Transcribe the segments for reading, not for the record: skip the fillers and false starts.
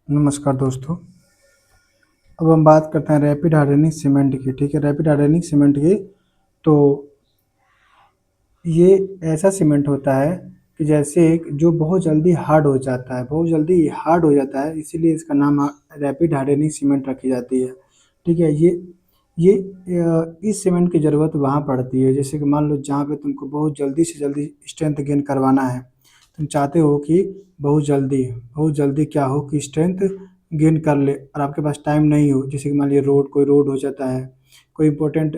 नमस्कार दोस्तों। अब हम बात करते हैं रैपिड हार्डनिंग सीमेंट की। ठीक है, रैपिड हार्डनिंग सीमेंट की। तो ये ऐसा सीमेंट होता है कि जैसे जो बहुत जल्दी हार्ड हो जाता है, बहुत जल्दी हार्ड हो जाता है, इसीलिए इसका नाम रैपिड हार्डनिंग सीमेंट रखी जाती है। ठीक है, ये इस सीमेंट की ज़रूरत वहाँ पड़ती है, जैसे कि मान लो जहाँ पे तुमको बहुत जल्दी से जल्दी स्ट्रेंथ गेन करवाना है। तुम चाहते हो कि बहुत जल्दी क्या हो कि स्ट्रेंथ गेन कर ले, और आपके पास टाइम नहीं हो, जैसे कि मान लीजिए कोई रोड हो जाता है, कोई इंपॉर्टेंट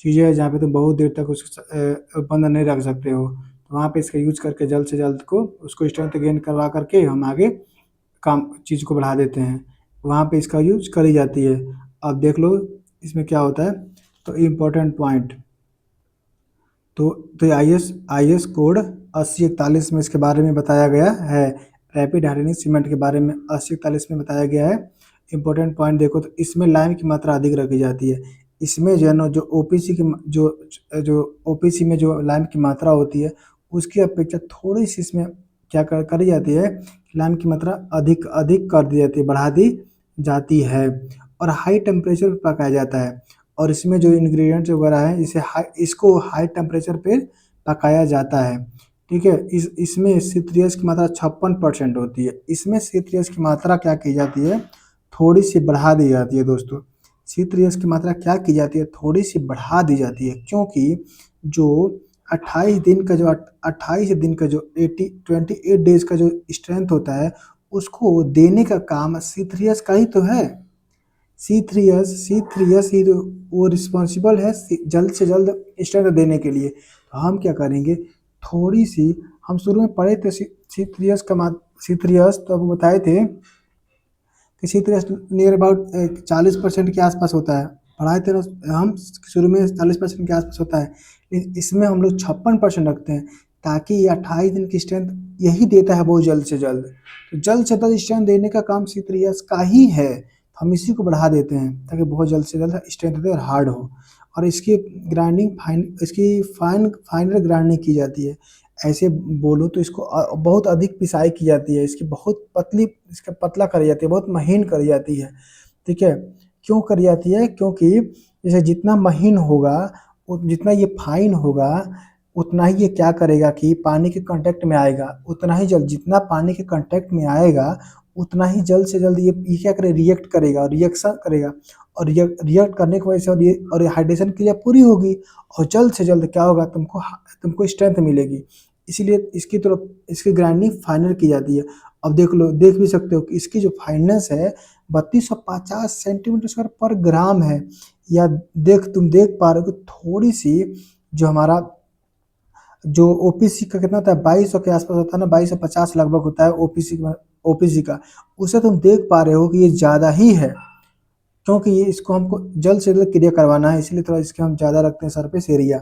चीज़ें हैं जहाँ पे तुम बहुत देर तक उसको बंद नहीं रख सकते हो, तो वहाँ पे इसका यूज़ करके जल्द से जल्द को उसको स्ट्रेंथ गेन करवा करके हम आगे काम चीज़ को बढ़ा देते हैं। वहाँ पे इसका यूज़ करी जाती है। अब देख लो इसमें क्या होता है। तो इम्पोर्टेंट पॉइंट, तो आई एस कोड 8041 में इसके बारे में बताया गया है। रैपिड हार्डनिंग सीमेंट के बारे में 8041 में बताया गया है। इंपॉर्टेंट पॉइंट देखो, तो इसमें लाइम की मात्रा अधिक रखी जाती है। इसमें जो है ना, जो ओपीसी की जो जो ओपीसी में जो लाइम की मात्रा होती है, उसकी अपेक्षा थोड़ी सी इसमें क्या करी जाती है, लाइम की मात्रा अधिक अधिक कर दी जाती है, बढ़ा दी जाती है, और हाई टेम्परेचर पर पकाया जाता है। और इसमें जो इंग्रेडिएंट्स वगैरह हैं, इसको हाई टेम्परेचर पे पकाया जाता है। ठीक है, इसमें C3H की मात्रा 56% होती है। इसमें C3H की मात्रा क्या की जाती है, थोड़ी सी बढ़ा दी जाती है दोस्तों। C3H की मात्रा क्या की जाती है, थोड़ी सी बढ़ा दी जाती है, क्योंकि जो 28 दिन का जो 28 डेज का जो स्ट्रेंथ होता है, उसको देने का काम C3H का ही तो है। सी थ्री एस ही तो वो रिस्पॉन्सिबल है जल्द से जल्द स्ट्रेंथ देने के लिए। तो हम क्या करेंगे, थोड़ी सी, हम शुरू में पढ़े थे सी थ्री एस तो आपको बताए थे कि C3H नियर अबाउट 40% के आसपास होता है। पढ़ाए थे ना हम शुरू में, 40% के आसपास होता है, लेकिन इसमें हम लोग 56% रखते हैं, ताकि ये 28 दिन की स्ट्रेंथ यही देता है बहुत जल्द से जल्द। तो जल्द से जल्द स्ट्रेंथ देने का काम C3H का ही है, हम इसी को बढ़ा देते हैं ताकि बहुत जल्द से जल्द स्ट्रेंथ दे और हार्ड हो। और इसकी फाइनल ग्राइंडिंग की जाती है। ऐसे बोलो तो इसको बहुत अधिक पिसाई की जाती है, इसकी बहुत पतली, इसका पतला करी जाती है, बहुत महीन करी जाती है। ठीक है, क्यों करी जाती है, क्योंकि जैसे जितना महीन होगा, जितना ये फाइन होगा, उतना ही ये क्या करेगा कि पानी के कांटेक्ट में आएगा, उतना ही जल्द, जितना पानी के कांटेक्ट में आएगा उतना ही जल्द से जल्द ये क्या करे, रिएक्ट करेगा, रिएक्शन करेगा, और रिएक्ट करने की वजह से और ये हाइड्रेशन क्रिया पूरी होगी, और जल्द से जल्द क्या होगा, तुमको स्ट्रेंथ मिलेगी। इसीलिए इसकी तरफ इसकी ग्राइंडिंग फाइनल की जाती है। अब देख भी सकते हो कि इसकी जो फाइननेस है 3250 सेंटीमीटर स्क्वायर पर ग्राम है। या तुम देख पा रहे हो कि थोड़ी सी जो हमारा जो ओपीसी का कितना होता है, 2200 के आसपास होता है ना, 2250 लगभग होता है ओपीसी का। उसे तुम देख पा रहे हो कि ये ज़्यादा ही है, क्योंकि ये इसको हमको जल्द से जल्द क्लियर करवाना है, इसलिए थोड़ा इसके हम ज़्यादा रखते हैं सरफेस एरिया।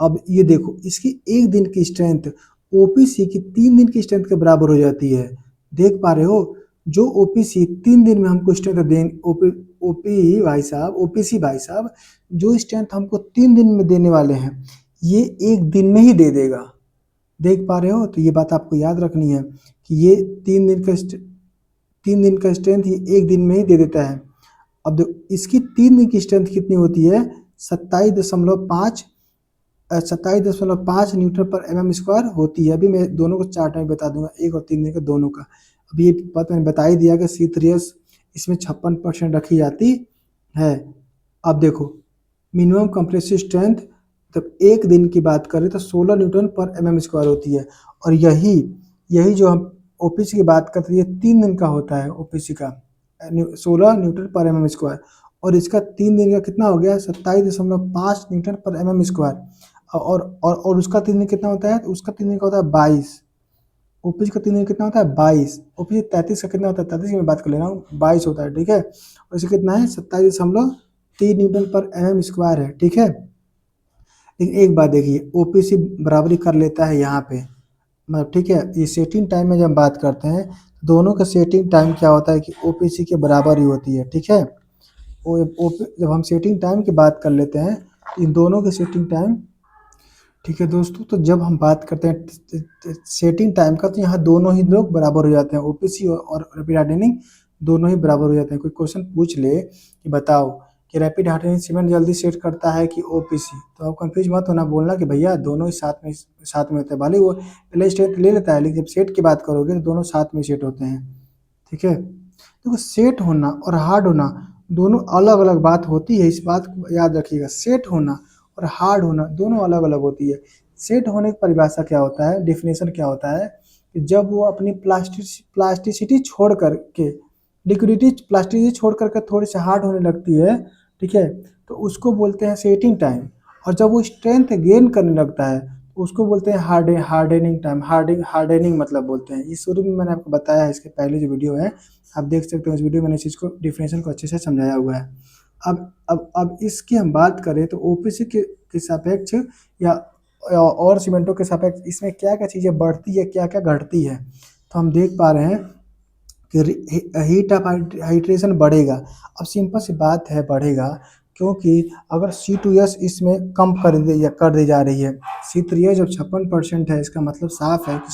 अब ये देखो, इसकी एक दिन की स्ट्रेंथ ओपीसी की 3 दिन की स्ट्रेंथ के बराबर हो जाती है। देख पा रहे हो, जो ओपीसी 3 दिन में हमको स्ट्रेंथ दें, ओपीसी भाई साहब जो स्ट्रेंथ हमको 3 दिन में देने वाले हैं, ये एक दिन में ही दे देगा। देख पा रहे हो, तो ये बात आपको याद रखनी है कि ये 3 दिन का स्ट्रेंथ ये एक दिन में ही दे देता है। अब इसकी 3 दिन की स्ट्रेंथ कितनी होती है, 27.5 न्यूटन पर mm² होती है। अभी मैं दोनों को चार्ट में बता दूंगा, एक और 3 दिन का दोनों का। अभी ये बात मैंने बता ही दिया कि C3H इसमें 56% रखी जाती है। अब देखो, मिनिमम कंप्रेसिव स्ट्रेंथ जब एक दिन की बात करें तो 16 न्यूटन पर mm² होती है। और यही यही जो हम ओपीसी की बात करते हैं, 3 दिन का होता है ओपीसी का 16 न्यूटन पर mm²। और इसका 3 दिन का कितना हो गया, 27.5 न्यूटन पर mm²। और उसका 3 दिन कितना होता है, तो उसका 3 दिन का होता है 22। ओपीसी का 3 दिन कितना होता है, 22। ओपीसी 33 का कितना होता है, 33 की मैं बात कर ले रहा हूँ, 22 होता है। ठीक है, और इसे कितना है, 27.3 न्यूटन पर mm² है। ठीक है, लेकिन एक बात देखिए, ओपीसी बराबरी कर लेता है यहाँ पे, मतलब ठीक है। ये सेटिंग टाइम में जब बात करते हैं, दोनों का सेटिंग टाइम क्या होता है कि ओपीसी के बराबर ही होती है। ठीक है, जब हम सेटिंग टाइम की बात कर लेते हैं, इन दोनों के सेटिंग टाइम, ठीक है दोस्तों, तो जब हम बात करते हैं सेटिंग टाइम का, तो यहाँ दोनों ही लोग बराबर हो जाते हैं, ओपीसी और रैपिड हार्डनिंग दोनों ही बराबर हो जाते हैं। कोई क्वेश्चन पूछ ले कि बताओ कि रैपिड हार्डनिंग सीमेंट जल्दी सेट करता है कि ओपीसी, तो आप कंफ्यूज मत होना, बोलना कि भैया दोनों ही साथ में होते हैं। भले वो पहले स्ट्रेंथ ले लेता है, लेकिन जब सेट की बात करोगे तो दोनों साथ में सेट होते हैं। ठीक है, देखो सेट होना और हार्ड होना दोनों अलग अलग बात होती है, इस बात को याद रखिएगा। सेट होना और हार्ड होना दोनों अलग अलग होती है। सेट होने की परिभाषा क्या होता है, डेफिनेशन क्या होता है कि जब वो अपनी प्लास्टिसिटी छोड़ करके, लिक्विडिटी प्लास्टिसिटी छोड़ करके थोड़ी सी हार्ड होने लगती है, ठीक है, तो उसको बोलते हैं सेटिंग टाइम। और जब वो स्ट्रेंथ गेन करने लगता है तो उसको बोलते हैं हार्डनिंग टाइम। हार्डनिंग मतलब बोलते हैं, ये शुरू में मैंने आपको बताया है, इसके पहले जो वीडियो है आप देख सकते हो, इस वीडियो में मैंने इस चीज़ को डिफिनेशन को अच्छे से समझाया हुआ है। अब इसकी हम बात करें तो ओपीसी के सापेक्ष या और सीमेंटों के सापेक्ष इसमें क्या क्या चीज़ें बढ़ती है, क्या क्या घटती है, तो हम देख पा रहे हैं कि हीट ऑफ हाइड्रेशन बढ़ेगा। अब सिंपल सी बात है, बढ़ेगा क्योंकि अगर C2S इसमें कम कर दी जा रही है। C3S जब 56% है, इसका मतलब साफ है कि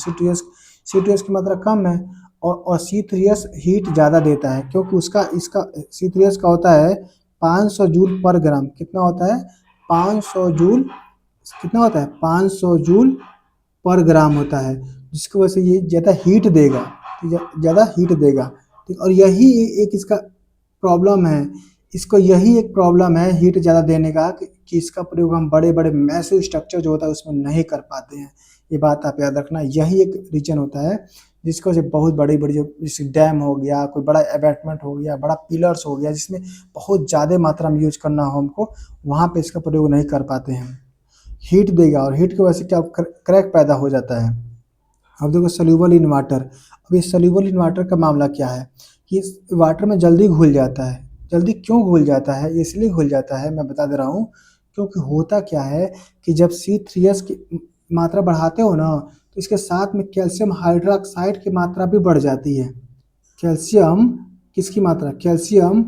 C2S की मात्रा कम है, और C3S हीट ज़्यादा देता है, क्योंकि उसका इसका C3S का होता है 500 जूल पर ग्राम। कितना होता है? 500 जूल। कितना होता है? 500 जूल पर ग्राम होता है, जिसकी वजह से ये ज़्यादा हीट देगा, ज़्यादा हीट देगा। ठीक, और यही एक इसका प्रॉब्लम है, इसको यही एक प्रॉब्लम है हीट ज़्यादा देने का, कि इसका प्रयोग हम बड़े बड़े मैसिव स्ट्रक्चर जो होता है उसमें नहीं कर पाते हैं। ये बात आप याद रखना, यही एक रीजन होता है जिसको से बहुत बड़ी बड़ी, जो जैसे डैम हो गया, कोई बड़ा एबैटमेंट हो गया, बड़ा पिलर्स हो गया, जिसमें बहुत ज़्यादा मात्रा में यूज करना हो हमको, वहाँ पे इसका प्रयोग नहीं कर पाते हैं। हीट देगा और हीट की वजह से क्या क्रैक पैदा हो जाता है। अब देखो सोल्यूबल इन वाटर। अब इस सोल्यूबल इन वाटर का मामला क्या है कि इस वाटर में जल्दी घुल जाता है। जल्दी क्यों घुल जाता है? ये इसलिए घुल जाता है, मैं बता दे रहा हूँ, क्योंकि होता क्या है कि जब C3S की मात्रा बढ़ाते हो ना, तो इसके साथ में कैल्शियम हाइड्रोक्साइड की मात्रा भी बढ़ जाती है। कैल्शियम किसकी मात्रा? कैल्शियम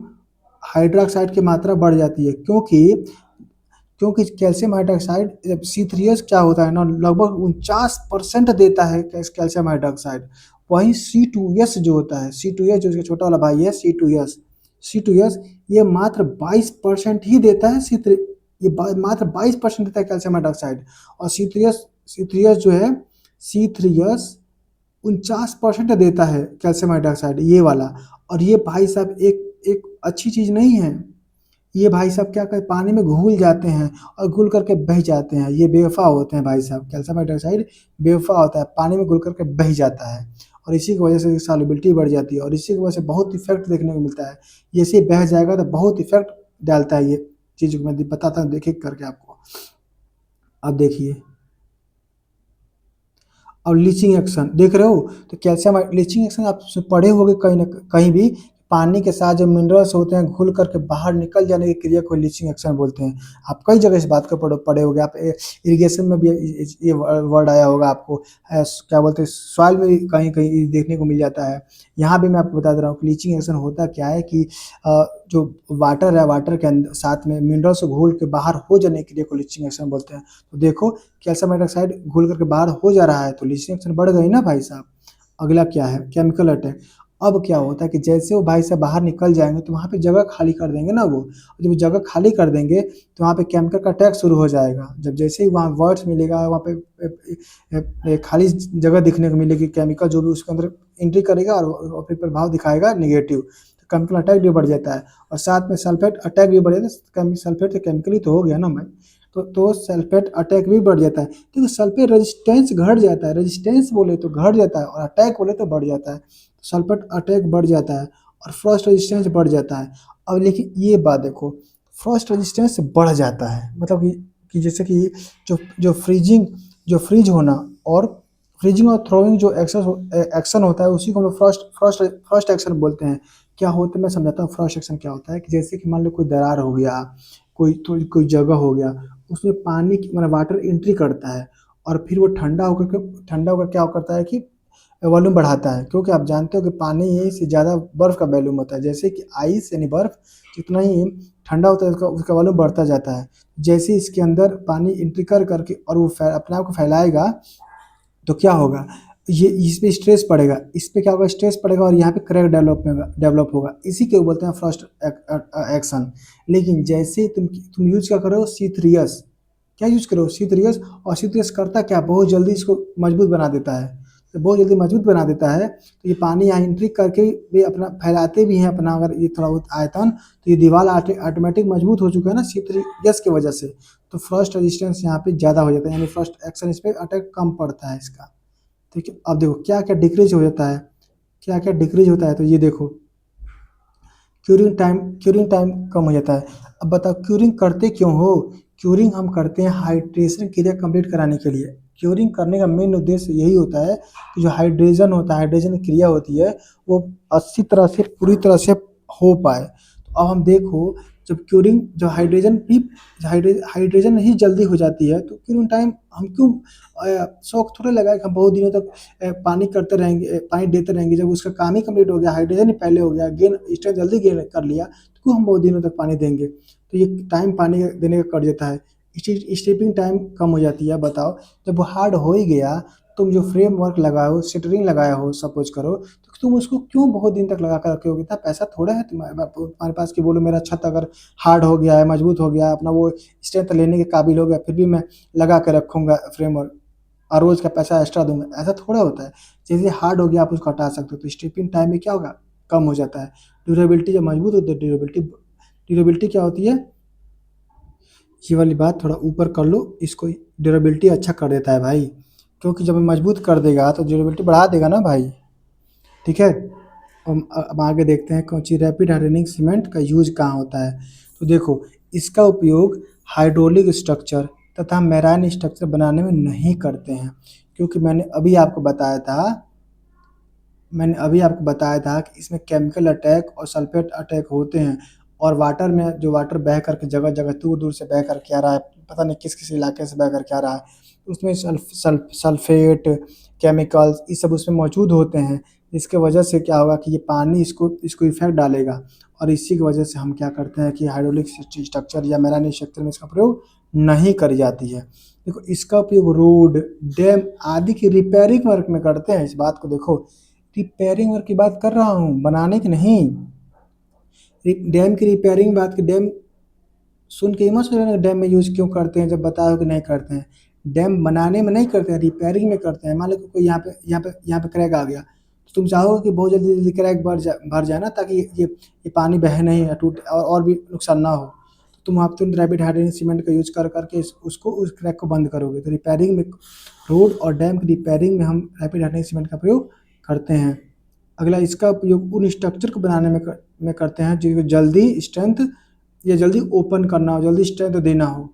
हाइड्रोक्साइड की मात्रा बढ़ जाती है, क्योंकि कैल्शियम हाइड्रोक्साइड जब C3S क्या होता है ना, लगभग 49% देता है कैल्शियम हाइड्रोक्साइड। वहीं C2S जो होता है, C2S जो इसका छोटा वाला भाई है, C2S ये मात्र 22% ही देता है। मात्र 22% देता है कैल्शियम हाइड्रोक्साइड। और C3S जो है, C3S 49% देता है कैल्शियम हाइड्रोक्साइड, ये वाला। और ये भाई साहब एक एक अच्छी चीज़ नहीं है। ये भाई साहब क्या करते, पानी में घुल जाते हैं और घुल करके बह जाते हैं। ये बेवफा होते हैं भाई साहब, कैल्शियम हाइड्रोक्साइड बेवफा होता है, पानी में घुल करके बह जाता है, और इसी की वजह से सॉल्युबिलिटी बढ़ जाती है, और इसी की वजह से बहुत इफेक्ट देखने को मिलता है। ये से बह जाएगा तो बहुत इफेक्ट डालता है, ये चीज़ को मैं बताता हूँ, देखिए करके आपको। अब देखिए, और लीचिंग एक्शन देख रहे हो, तो कैल्शियम लीचिंग एक्शन आप पढ़े होंगे कहीं ना कहीं भी, पानी के साथ जो मिनरल्स होते हैं घुल करके बाहर निकल जाने की क्रिया को लीचिंग एक्शन बोलते हैं। आप कई जगह इस बात को पढ़े होंगे, आप इरिगेशन में भी ये वर्ड आया होगा आपको, क्या बोलते हैं, सॉइल में भी कहीं कहीं देखने को मिल जाता है। यहाँ भी मैं आपको बता दे रहा हूँ कि लीचिंग एक्शन होता क्या है कि जो वाटर है, वाटर के अंदर साथ में मिनरल्स घोल के बाहर हो जाने की क्रिया को लीचिंग एक्शन बोलते हैं। तो देखो, कैल्शियम हाइड्रोक्साइड घुल करके बाहर हो जा रहा है, तो लीचिंग एक्शन बढ़ गई ना भाई साहब। अगला क्या है? Chemical attack. अब क्या होता है कि जैसे वो भाई साहब बाहर निकल जाएंगे तो वहाँ पे जगह खाली कर देंगे ना वो, जब जगह खाली कर देंगे तो वहाँ पे केमिकल का अटैक शुरू हो जाएगा। जब जैसे ही वहाँ वर्ड्स मिलेगा, वहाँ पे खाली जगह दिखने को मिलेगी, केमिकल जो भी उसके अंदर एंट्री करेगा और अपने प्रभाव दिखाएगा निगेटिव, तो केमिकल अटैक भी बढ़ जाता है। और साथ में सल्फेट अटैक भी बढ़ जाता है। सल्फेट तो केमिकल ही तो हो गया ना भाई, तो सल्फेट अटैक भी बढ़ जाता है, क्योंकि सल्फेट रेजिस्टेंस घट जाता है। रेजिस्टेंस बोले तो घट जाता है, और अटैक बोले तो बढ़ जाता है। सल्फेट अटैक बढ़ जाता है और फ्रॉस्ट रेजिस्टेंस बढ़ जाता है। अब लेकिन ये बात देखो, फ्रॉस्ट रेजिस्टेंस बढ़ जाता है मतलब कि जैसे कि जो फ्रीज होना और फ्रीजिंग और थ्रोइंग जो एक्शन होता है, उसी को हम लोग फ्रॉस्ट एक्शन बोलते हैं। क्या होता है मैं समझाता हूँ। फ्रॉस्ट एक्शन क्या होता है कि जैसे कि मान लो कोई दरार हो गया, कोई जगह हो गया, उसमें पानी की मतलब वाटर एंट्री करता है, और फिर वो ठंडा होकर क्या करता है कि वॉल्यूम बढ़ाता है, क्योंकि आप जानते हो कि पानी से ज़्यादा बर्फ़ का वॉल्यूम होता है। जैसे कि आइस यानी बर्फ़ जितना ही ठंडा होता है उसका वॉल्यूम बढ़ता जाता है। जैसे इसके अंदर पानी एंट्री कर करके और वो अपने आप को फैलाएगा, तो क्या होगा, ये इस पे स्ट्रेस पड़ेगा, इस पे क्या होगा, स्ट्रेस पड़ेगा और यहाँ पे क्रैक डेवलप होगा, इसी को बोलते हैं फ्रॉस्ट एक्शन। लेकिन जैसे ही तुम यूज क्या करो, C3S, क्या यूज करो, C3S। और C3S करता क्या, बहुत जल्दी इसको मजबूत बना देता है। तो बहुत जल्दी मजबूत बना देता है, तो ये पानी यहाँ एंट्री करके भी अपना फैलाते भी हैं अपना, अगर ये थोड़ा बहुत आयतन, तो ये दीवार ऑटोमेटिक मजबूत हो चुका है ना C3S की वजह से। तो फ्रस्ट रेजिस्टेंस यहाँ पे ज़्यादा हो जाता है, यानी फर्स्ट एक्शन इस पर अटैक कम पड़ता है इसका। ठीक है, अब देखो क्या क्या डिक्रीज हो जाता है, क्या क्या डिक्रीज होता है, तो ये देखो क्यूरिंग टाइम कम हो जाता है। अब बताओ क्यूरिंग करते क्यों हो, क्यूरिंग हम करते हैं हाइड्रेशन क्रिया कंप्लीट कराने के लिए। क्यूरिंग करने का मेन उद्देश्य यही होता है कि जो हाइड्रेशन होता है, हाइड्रेशन क्रिया होती है, वो अच्छी तरह से पूरी तरह से हो पाए। तो अब हम देखो, जब क्यूरिंग जो हाइड्रेशन भी हाइड्रेशन ही जल्दी हो जाती है, तो क्यूरिंग टाइम हम क्यों शौक थोड़े लगाए कि हम बहुत दिनों तक पानी करते रहेंगे, पानी देते रहेंगे। जब उसका काम ही कंप्लीट हो गया, हाइड्रोजन ही पहले हो गया, गेन स्ट्रेंथ जल्दी गेन कर लिया, तो क्यों हम बहुत दिनों तक पानी देंगे। तो ये टाइम पानी देने का कट जाता है, स्टीपिंग टाइम कम हो जाती है। बताओ, जब वो हार्ड हो ही गया, तुम जो फ्रेमवर्क लगाए हो, शटरिंग लगाया हो सपोज करो, तो तुम उसको क्यों बहुत दिन तक लगा कर रखे हो, इतना पैसा थोड़ा है तुम्हारे पास कि बोलो मेरा छत अगर हार्ड हो गया है, मजबूत हो गया है, अपना वो स्ट्रेंथ लेने के काबिल हो गया, फिर भी मैं लगा कर रखूँगा फ्रेमवर्क और रोज़ का पैसा एक्स्ट्रा दूँगा, ऐसा थोड़ा होता है। जैसे हार्ड हो गया आप उसको हटा सकते हो, तो स्टिपिंग टाइम में क्या होगा, कम हो जाता है। ड्यूरेबिलिटी जब मजबूत होती है, ड्यूरेबिलिटी क्या होती है, ये वाली बात थोड़ा ऊपर कर लो, इसको ड्यूरेबिलिटी अच्छा कर देता है भाई, क्योंकि जब मजबूत कर देगा तो ड्यूरेबिलिटी बढ़ा देगा ना भाई। ठीक है, हम अब आगे देखते हैं कौन सी रैपिड हार्डनिंग सीमेंट का यूज कहाँ होता है। तो देखो, इसका उपयोग हाइड्रोलिक स्ट्रक्चर तथा मैराइन स्ट्रक्चर बनाने में नहीं करते हैं, क्योंकि मैंने अभी आपको बताया था कि इसमें केमिकल अटैक और सल्फेट अटैक होते हैं। और वाटर में जो वाटर बह करके जगह जगह दूर दूर से बह करके आ रहा है, पता नहीं किस किस इलाके से बह करके आ रहा है, तो उसमें सल्फेट केमिकल्स ये सब उसमें मौजूद होते हैं। इसके वजह से क्या होगा कि ये पानी इसको इसको इफेक्ट डालेगा, और इसी की वजह से हम क्या करते हैं कि हाइड्रोलिक स्ट्रक्चर या मैराइन स्ट्रक्चर में इसका प्रयोग नहीं करी जाती है। देखो, इसका उपयोग रोड, डैम आदि की रिपेयरिंग वर्क में करते हैं। इस बात को देखो, रिपेयरिंग वर्क की बात कर रहा हूँ, बनाने की नहीं। डैम की रिपेयरिंग बात की, डैम सुन के ही मत सोचना डैम में यूज क्यों करते हैं, जब बताओ कि नहीं करते हैं। डैम बनाने में नहीं करते हैं, रिपेयरिंग में करते हैं। मान लो कि कोई यहाँ पे क्रैक आ गया, तो तुम चाहोगे कि बहुत जल्दी जल्दी क्रैक भर जाए ना, ताकि ये पानी बहे नहीं या टूट और भी नुकसान ना हो। तो तुम आप तुरंत रैपिड हार्डनिंग सीमेंट का यूज कर करके उस क्रैक को बंद करोगे। तो रिपेयरिंग में, रोड और डैम की रिपेयरिंग में हम रैपिड हार्डनिंग सीमेंट का प्रयोग करते हैं। अगला, इसका उपयोग उन स्ट्रक्चर को बनाने में करते हैं जो जल्दी स्ट्रेंथ या जल्दी ओपन करना हो, जल्दी स्ट्रेंथ देना हो,